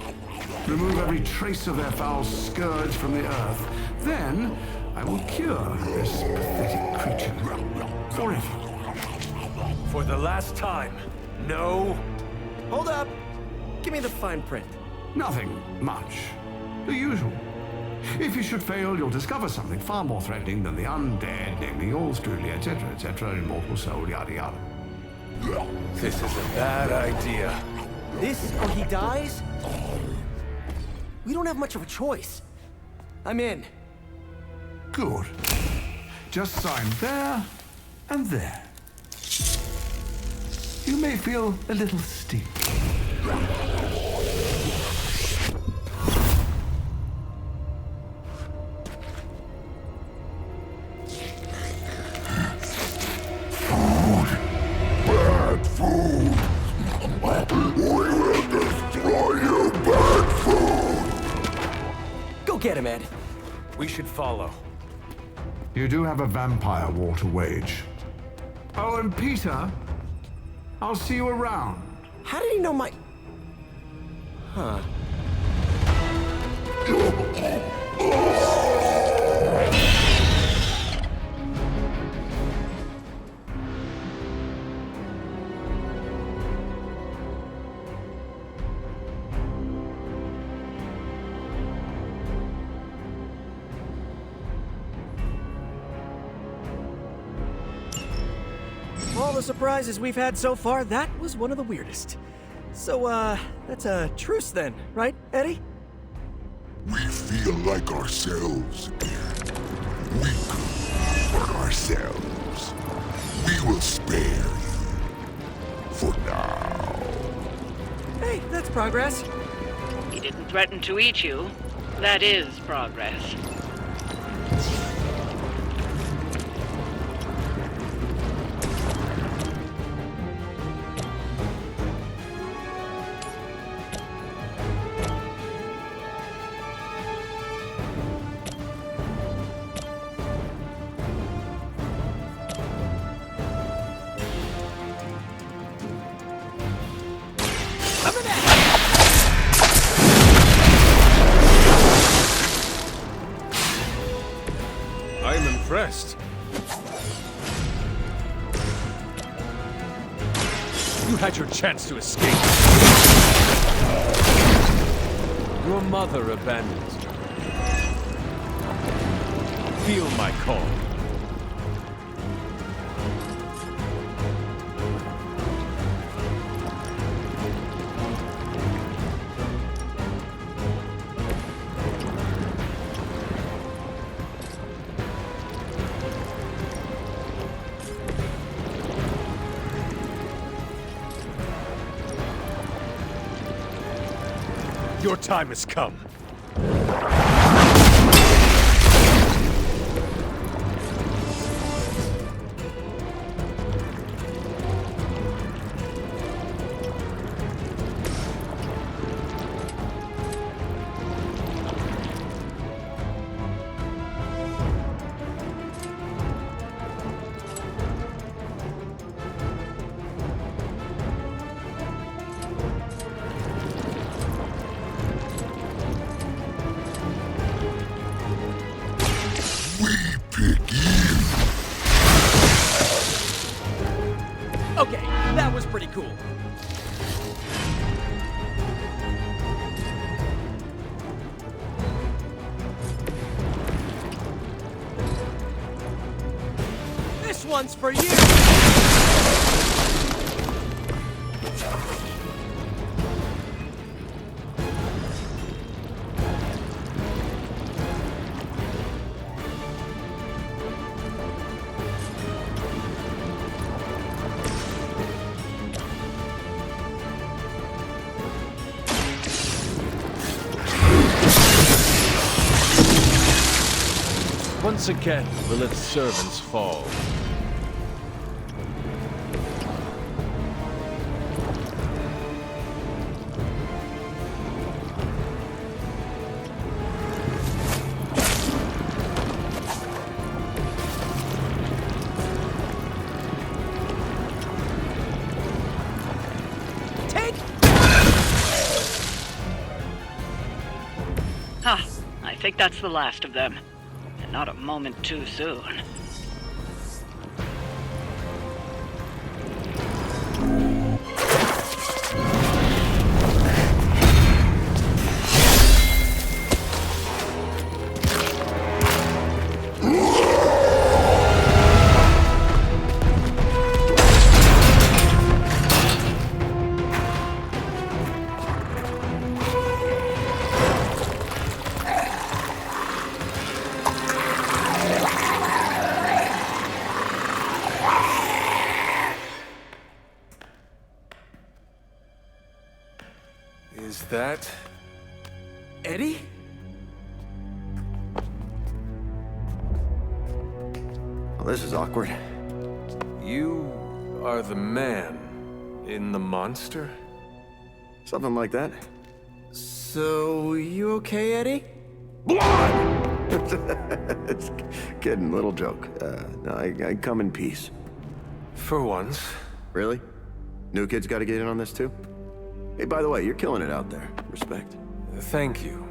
Remove every trace of their foul scourge from the earth. Then I will cure this pathetic creature forever. For the last time, no. Hold up. Give me the fine print. Nothing much. The usual. If you should fail, you'll discover something far more threatening than the undead, namely yours truly, etc., immortal soul, yada yada. This is a bad idea. This or he dies? We don't have much of a choice. I'm in. Good. Just sign there and there. You may feel a little sting. Bad food! We will destroy you, bad food! Go get him, Ed. We should follow. You do have a vampire war to wage. Oh, and Peter, I'll see you around. How did he know my... Huh. All the surprises we've had so far, that was one of the weirdest. So, that's a truce then, right, Eddie? We feel like ourselves again. Weak, but ourselves. We will spare you. For now. Hey, that's progress. He didn't threaten to eat you. That is progress. I'm impressed. You had your chance to escape. Your mother abandoned you. Feel my call. Your time has come. Okay, that was pretty cool. This one's for you! Once again, Lilith's servants fall. I think that's the last of them. And not a moment too soon. Is that... Eddie? Well, this is awkward. You are the man in the monster? Something like that. So, you okay, Eddie? It's kidding, little joke. No, I come in peace. For once. Really? New kids gotta get in on this too? Hey, by the way, you're killing it out there. Respect. Thank you.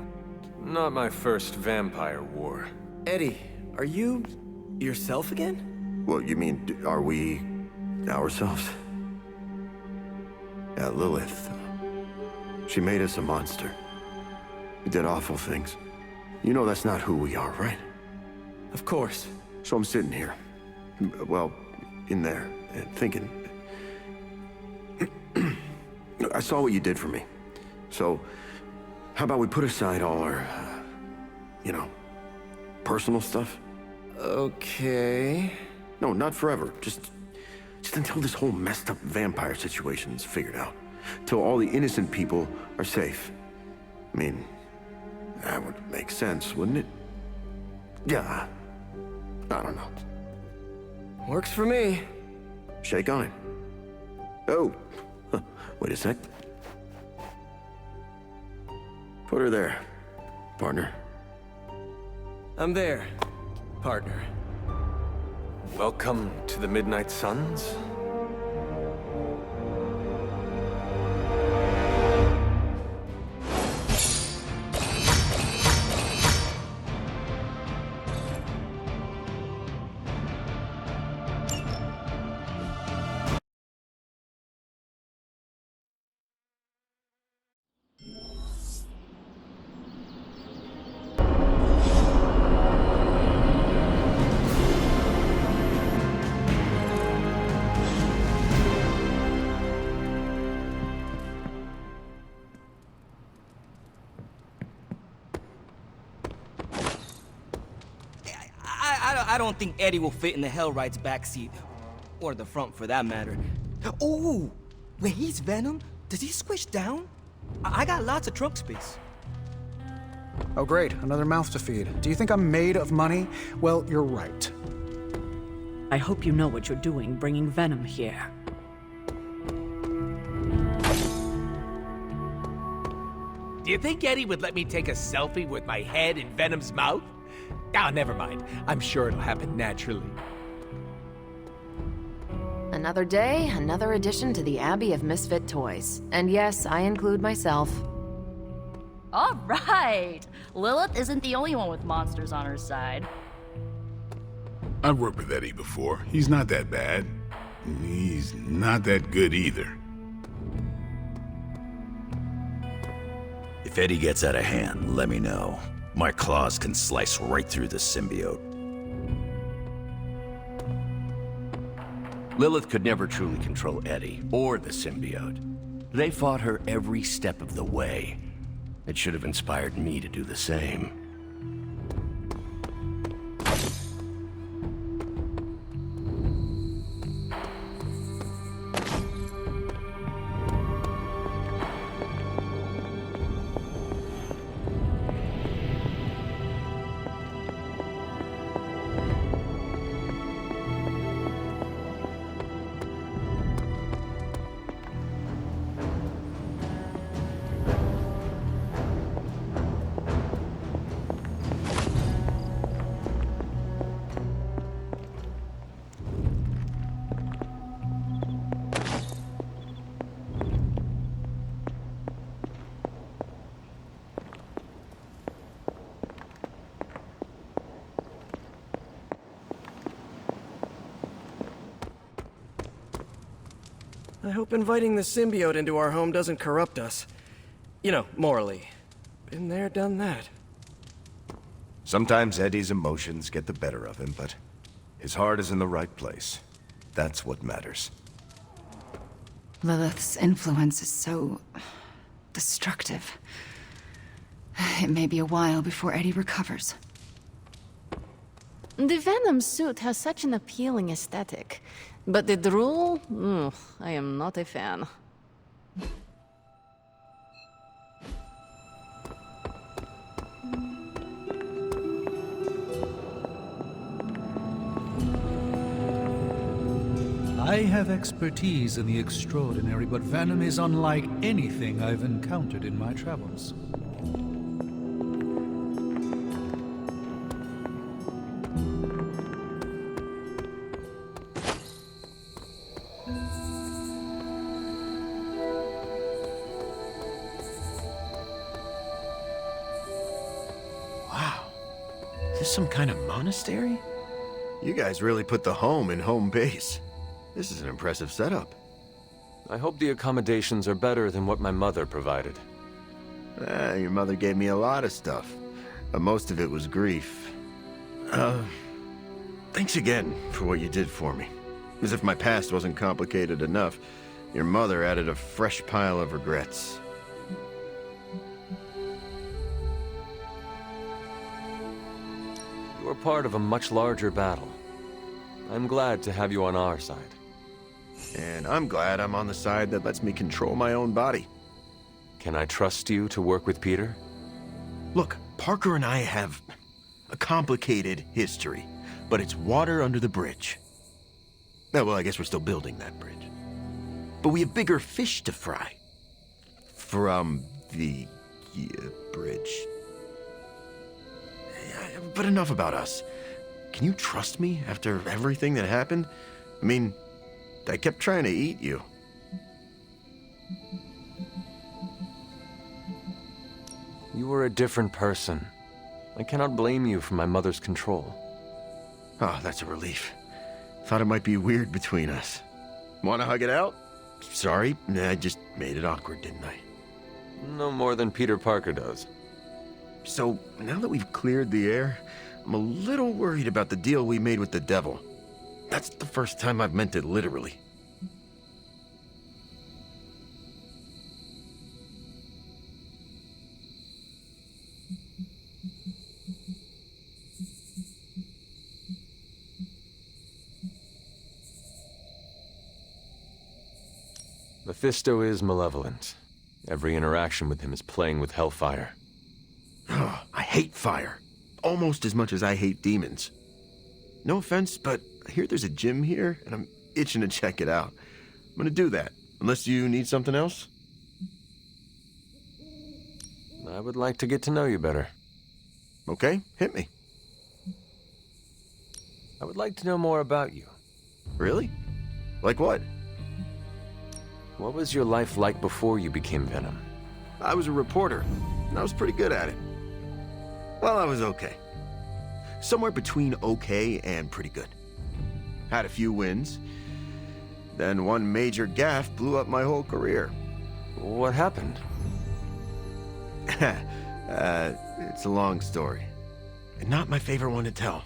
Not my first vampire war. Eddie, are you yourself again? Well, you mean, are we ourselves? Yeah, Lilith. She made us a monster. We did awful things. You know that's not who we are, right? Of course. So I'm sitting here, well, in there, and thinking... I saw what you did for me. So, how about we put aside all our, you know, personal stuff? Okay... No, not forever. Just until this whole messed up vampire situation is figured out. Till all the innocent people are safe. I mean, that would make sense, wouldn't it? Yeah. I don't know. Works for me. Shake on it. Oh. Wait a sec. Put her there, partner. I'm there, partner. Welcome to the Midnight Suns? I don't think Eddie will fit in the Hellright's backseat. Or the front, for that matter. Oh! When he's Venom, does he squish down? I got lots of trunk space. Oh great, another mouth to feed. Do you think I'm made of money? Well, you're right. I hope you know what you're doing bringing Venom here. Do you think Eddie would let me take a selfie with my head in Venom's mouth? Ah, never mind. I'm sure it'll happen naturally. Another day, another addition to the Abbey of Misfit Toys. And yes, I include myself. All right! Lilith isn't the only one with monsters on her side. I've worked with Eddie before. He's not that bad. He's not that good either. If Eddie gets out of hand, let me know. My claws can slice right through the symbiote. Lilith could never truly control Eddie, or the symbiote. They fought her every step of the way. It should have inspired me to do the same. I hope inviting the symbiote into our home doesn't corrupt us. You know, morally. Been there, done that. Sometimes Eddie's emotions get the better of him, but his heart is in the right place. That's what matters. Lilith's influence is so destructive. It may be a while before Eddie recovers. The Venom suit has such an appealing aesthetic. But the drool? I am not a fan. I have expertise in the extraordinary, but Venom is unlike anything I've encountered in my travels. Is this some kind of monastery? You guys really put the home in home base. This is an impressive setup. I hope the accommodations are better than what my mother provided. Your mother gave me a lot of stuff. But most of it was grief. Thanks again for what you did for me. As if my past wasn't complicated enough, your mother added a fresh pile of regrets. You are part of a much larger battle. I'm glad to have you on our side. And I'm glad I'm on the side that lets me control my own body. Can I trust you to work with Peter? Look, Parker and I have a complicated history, but it's water under the bridge. Oh, well, I guess we're still building that bridge. But we have bigger fish to fry. From the bridge. But enough about us. Can you trust me after everything that happened? I mean, I kept trying to eat you. You were a different person. I cannot blame you for my mother's control. Oh, that's a relief. Thought it might be weird between us. Want to hug it out? Sorry, I just made it awkward, didn't I? No more than Peter Parker does. So, now that we've cleared the air, I'm a little worried about the deal we made with the devil. That's the first time I've meant it literally. Mephisto is malevolent, Every interaction with him is playing with hellfire. I hate fire. Almost as much as I hate demons. No offense, but I hear there's a gym here, and I'm itching to check it out. I'm gonna do that, unless you need something else? I would like to get to know you better. Okay, hit me. I would like to know more about you. Really? Like what? What was your life like before you became Venom? I was a reporter, and I was pretty good at it. Well, I was okay. Somewhere between okay and pretty good. Had a few wins. Then one major gaffe blew up my whole career. What happened? It's a long story. And not my favorite one to tell.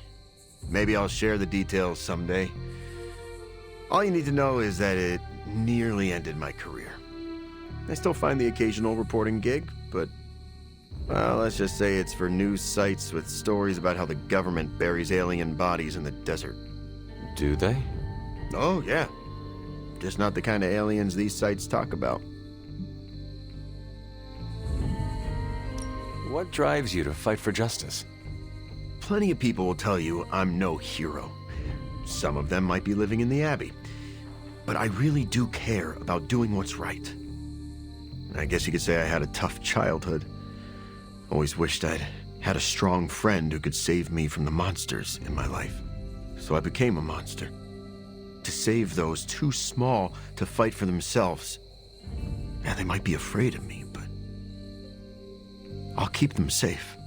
Maybe I'll share the details someday. All you need to know is that it nearly ended my career. I still find the occasional reporting gig, but, well, let's just say it's for news sites with stories about how the government buries alien bodies in the desert. Do they? Oh, yeah. Just not the kind of aliens these sites talk about. What drives you to fight for justice? Plenty of people will tell you I'm no hero. Some of them might be living in the Abbey. But I really do care about doing what's right. I guess you could say I had a tough childhood. Always wished I'd had a strong friend who could save me from the monsters in my life. So I became a monster. To save those too small to fight for themselves. Yeah, they might be afraid of me, but I'll keep them safe.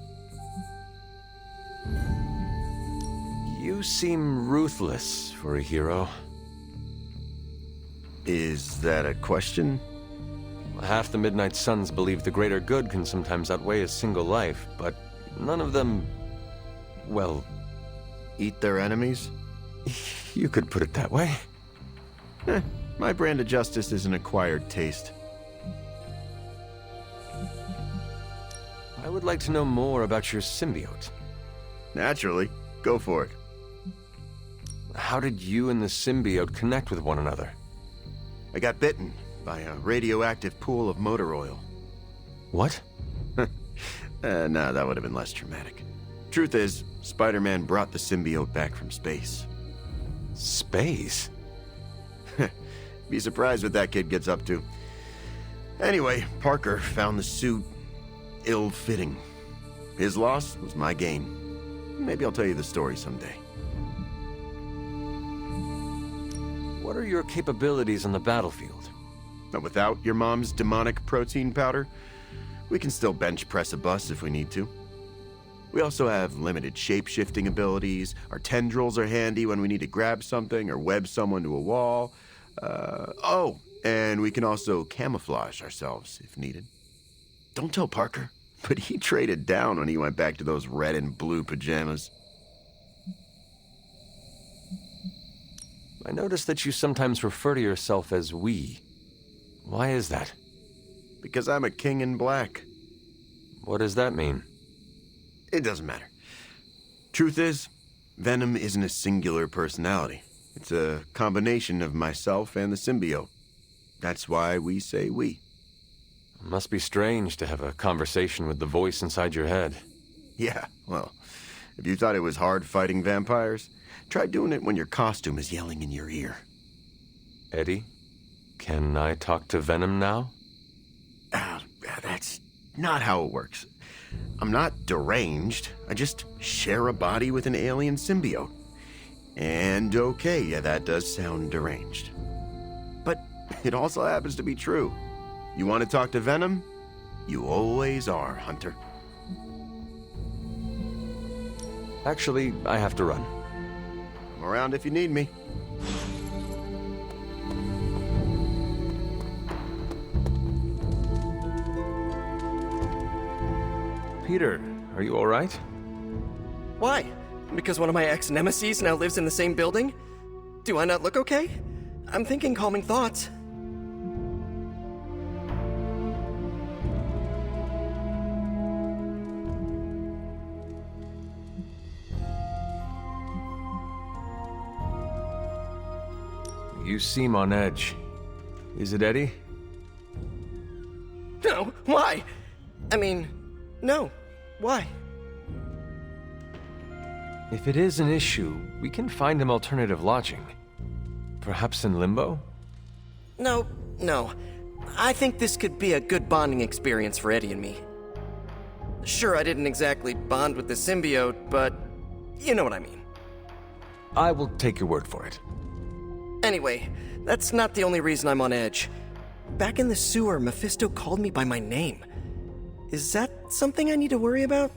You seem ruthless for a hero. Is that a question? Half the Midnight Suns believe the greater good can sometimes outweigh a single life, but none of them, well... Eat their enemies? You could put it that way. My brand of justice is an acquired taste. I would like to know more about your symbiote. Naturally. Go for it. How did you and the symbiote connect with one another? I got bitten by a radioactive pool of motor oil. What? No, that would have been less traumatic. Truth is, Spider-Man brought the symbiote back from space. Space? Be surprised what that kid gets up to. Anyway, Parker found the suit ill-fitting. His loss was my gain. Maybe I'll tell you the story someday. What are your capabilities on the battlefield? But without your mom's demonic protein powder, we can still bench press a bus if we need to. We also have limited shape-shifting abilities. Our tendrils are handy when we need to grab something or web someone to a wall. And we can also camouflage ourselves if needed. Don't tell Parker, but he traded down when he went back to those red and blue pajamas. I noticed that you sometimes refer to yourself as we. Why is that? Because I'm a king in black. What does that mean? It doesn't matter. Truth is, Venom isn't a singular personality. It's a combination of myself and the symbiote. That's why we say we. It must be strange to have a conversation with the voice inside your head. Yeah, well, if you thought it was hard fighting vampires, try doing it when your costume is yelling in your ear. Eddie, can I talk to Venom now? That's not how it works. I'm not deranged. I just share a body with an alien symbiote. And okay, yeah, that does sound deranged. But it also happens to be true. You want to talk to Venom? You always are, Hunter. Actually, I have to run. I'm around if you need me. Peter, are you all right? Why? Because one of my ex-nemeses now lives in the same building? Do I not look okay? I'm thinking calming thoughts. You seem on edge. Is it Eddie? No, why? I mean, no. Why? If it is an issue, we can find him alternative lodging. Perhaps in Limbo? No. I think this could be a good bonding experience for Eddie and me. Sure, I didn't exactly bond with the symbiote, but you know what I mean. I will take your word for it. Anyway, that's not the only reason I'm on edge. Back in the sewer, Mephisto called me by my name. Is that something I need to worry about?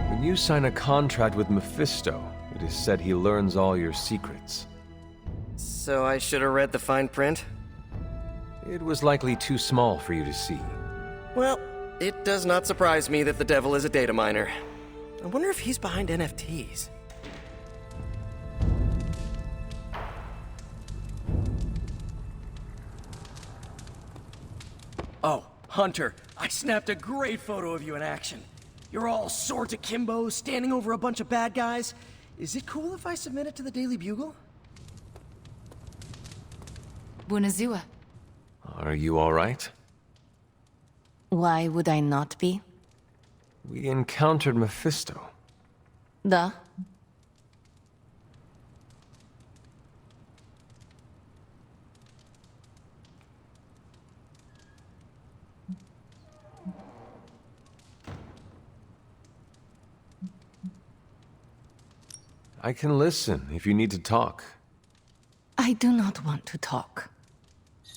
When you sign a contract with Mephisto, it is said he learns all your secrets. So I should have read the fine print? It was likely too small for you to see. Well, it does not surprise me that the devil is a data miner. I wonder if he's behind NFTs. Oh, Hunter, I snapped a great photo of you in action. You're all swords akimbo, standing over a bunch of bad guys. Is it cool if I submit it to the Daily Bugle? Bunazua. Are you all right? Why would I not be? We encountered Mephisto. Duh. I can listen if you need to talk. I do not want to talk.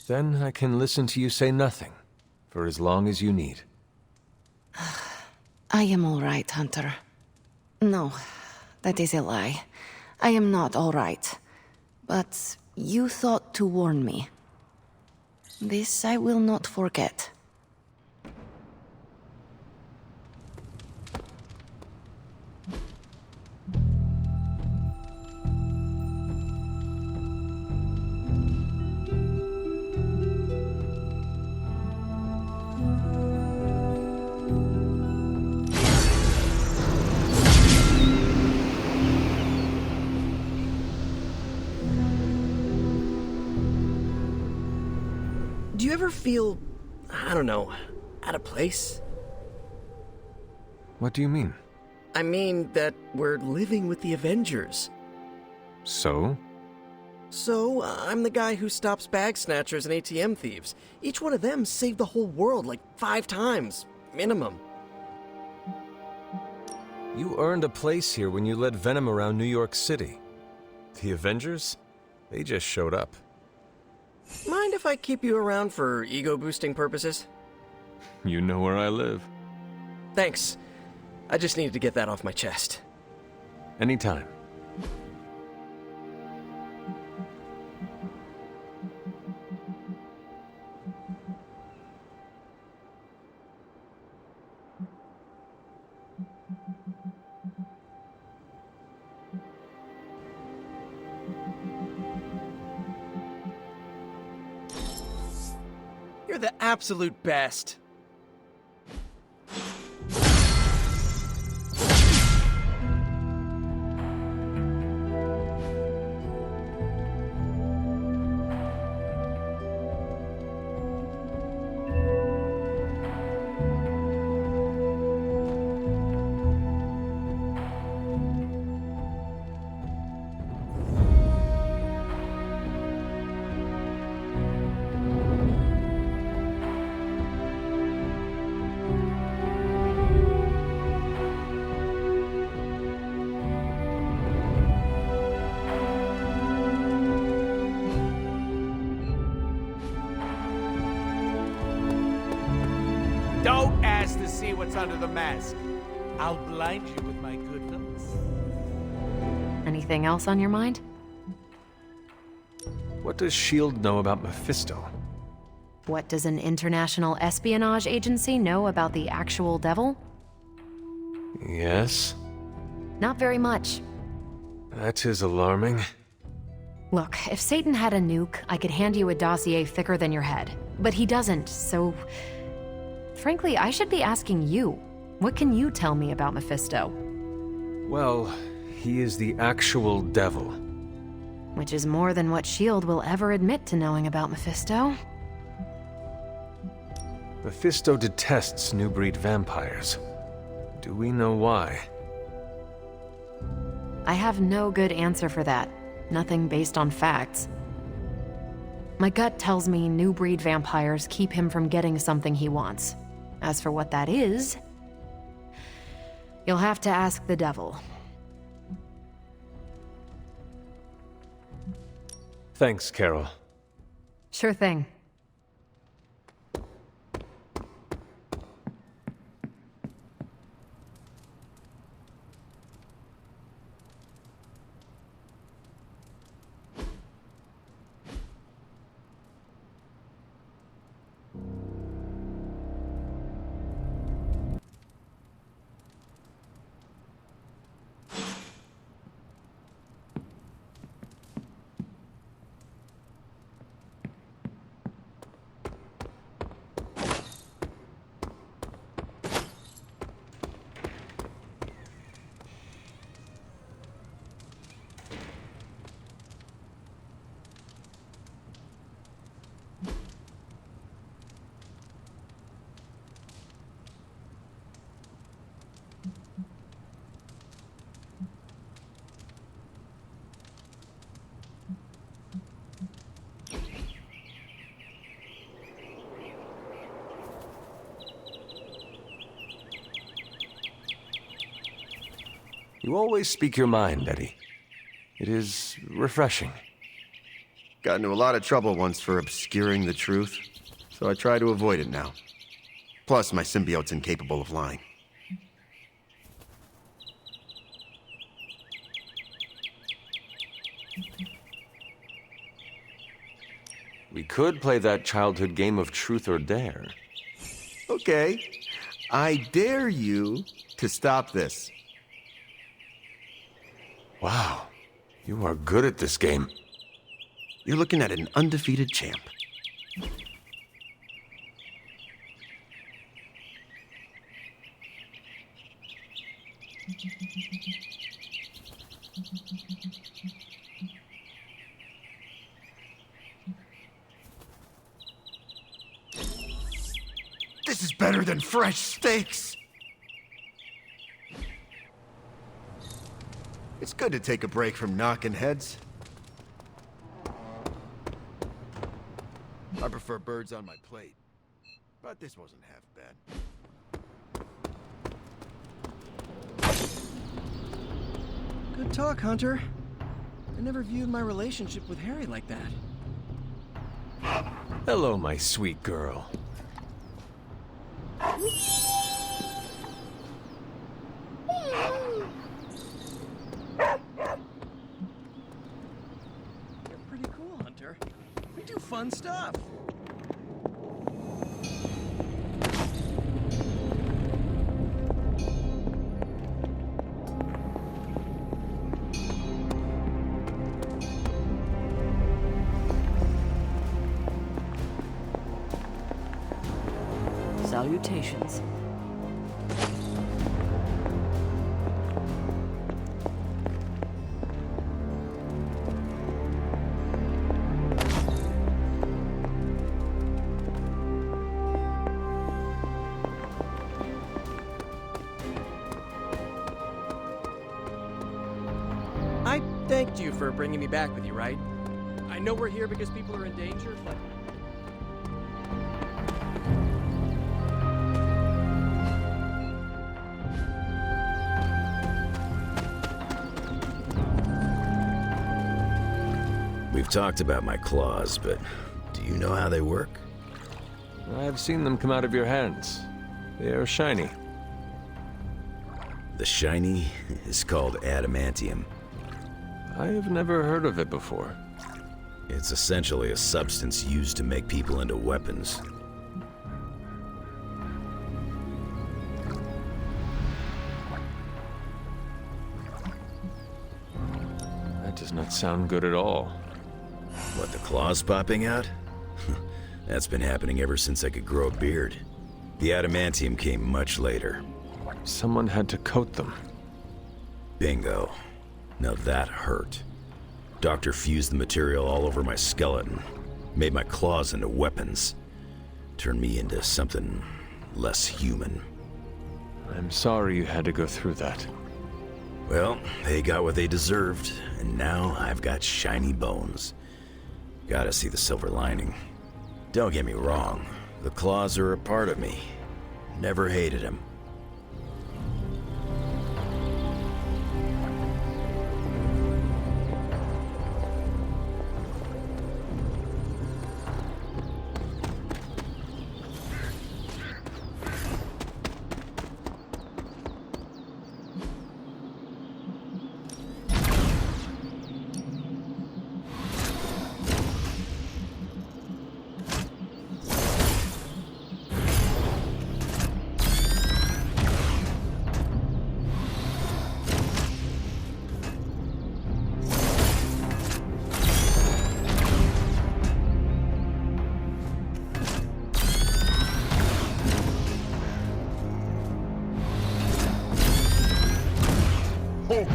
Then I can listen to you say nothing, for as long as you need. I am all right, Hunter. No, that is a lie. I am not all right. But you thought to warn me. This I will not forget. Do you ever feel, I don't know, out of place? What do you mean? I mean that we're living with the Avengers. So? So, I'm the guy who stops bag snatchers and ATM thieves. Each one of them saved the whole world like 5 times, minimum. You earned a place here when you led Venom around New York City. The Avengers? They just showed up. Mind if I keep you around for ego-boosting purposes? You know where I live. Thanks. I just needed to get that off my chest. Anytime. You're the absolute best. Don't ask to see what's under the mask. I'll blind you with my good looks. Anything else on your mind? What does S.H.I.E.L.D. know about Mephisto? What does an international espionage agency know about the actual devil? Yes? Not very much. That is alarming. Look, if Satan had a nuke, I could hand you a dossier thicker than your head. But he doesn't, so Frankly, I should be asking you. What can you tell me about Mephisto? Well, he is the actual devil. Which is more than what S.H.I.E.L.D. will ever admit to knowing about Mephisto. Mephisto detests new breed vampires. Do we know why? I have no good answer for that. Nothing based on facts. My gut tells me new breed vampires keep him from getting something he wants. As for what that is, you'll have to ask the devil. Thanks, Carol. Sure thing. You always speak your mind, Eddie. It is refreshing. Got into a lot of trouble once for obscuring the truth, so I try to avoid it now. Plus, my symbiote's incapable of lying. We could play that childhood game of truth or dare. Okay, I dare you to stop this. Wow, you are good at this game. You're looking at an undefeated champ. This is better than fresh steaks! It's good to take a break from knocking heads. I prefer birds on my plate, but this wasn't half bad. Good talk, Hunter. I never viewed my relationship with Harry like that. Hello, my sweet girl. You're pretty cool, Hunter. We do fun stuff. Salutations. I thanked you for bringing me back with you, right? I know we're here because people are in danger, but... We've talked about my claws, but do you know how they work? I've seen them come out of your hands. They are shiny. The shiny is called adamantium. I have never heard of it before. It's essentially a substance used to make people into weapons. That does not sound good at all. What, the claws popping out? That's been happening ever since I could grow a beard. The adamantium came much later. Someone had to coat them. Bingo. Now that hurt. Doctor fused the material all over my skeleton, made my claws into weapons, turned me into something less human. I'm sorry you had to go through that. Well, they got what they deserved, and now I've got shiny bones. Gotta see the silver lining. Don't get me wrong, the claws are a part of me. Never hated him.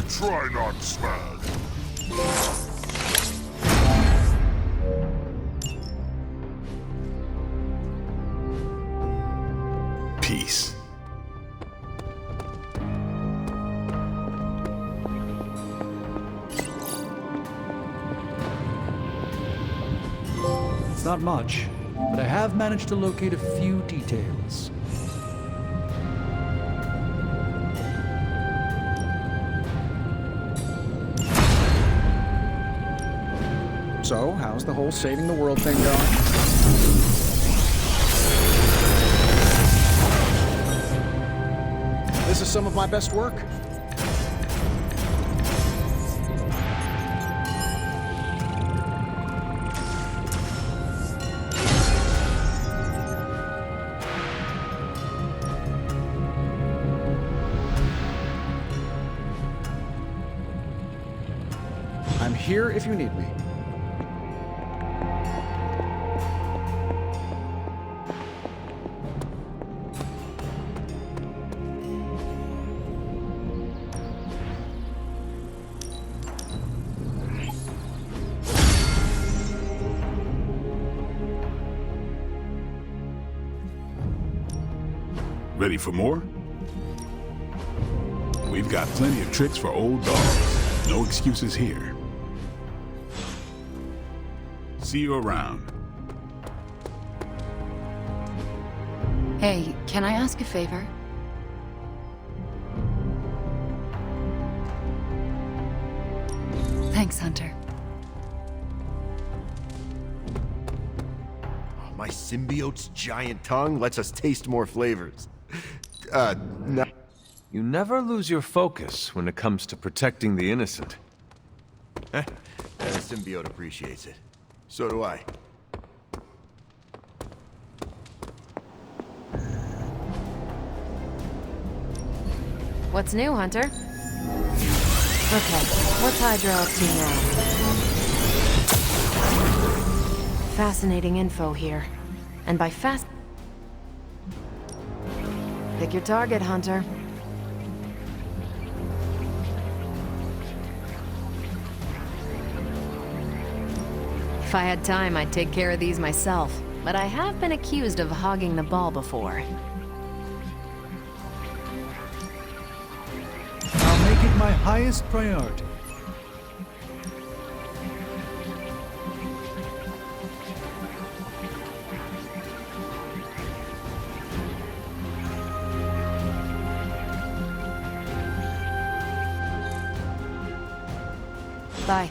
Try not smash. Peace. It's not much, but I have managed to locate a few details. So, how's the whole saving the world thing going? This is some of my best work. I'm here if you need me. Ready for more? We've got plenty of tricks for old dogs. No excuses here. See you around. Hey, can I ask a favor? Thanks, Hunter. My symbiote's giant tongue lets us taste more flavors. No. You never lose your focus when it comes to protecting the innocent. And the symbiote appreciates it. So do I. What's new, Hunter? Okay, what's Hydra up to now? Fascinating info here. And by pick your target, Hunter. If I had time, I'd take care of these myself, but I have been accused of hogging the ball before. I'll make it my highest priority. Bye.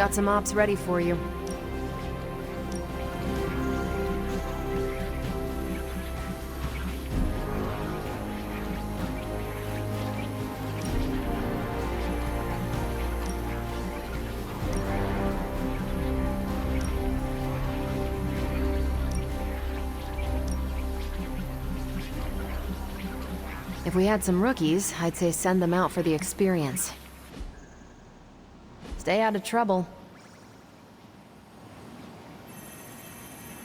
Got some ops ready for you. If we had some rookies, I'd say send them out for the experience. Stay out of trouble.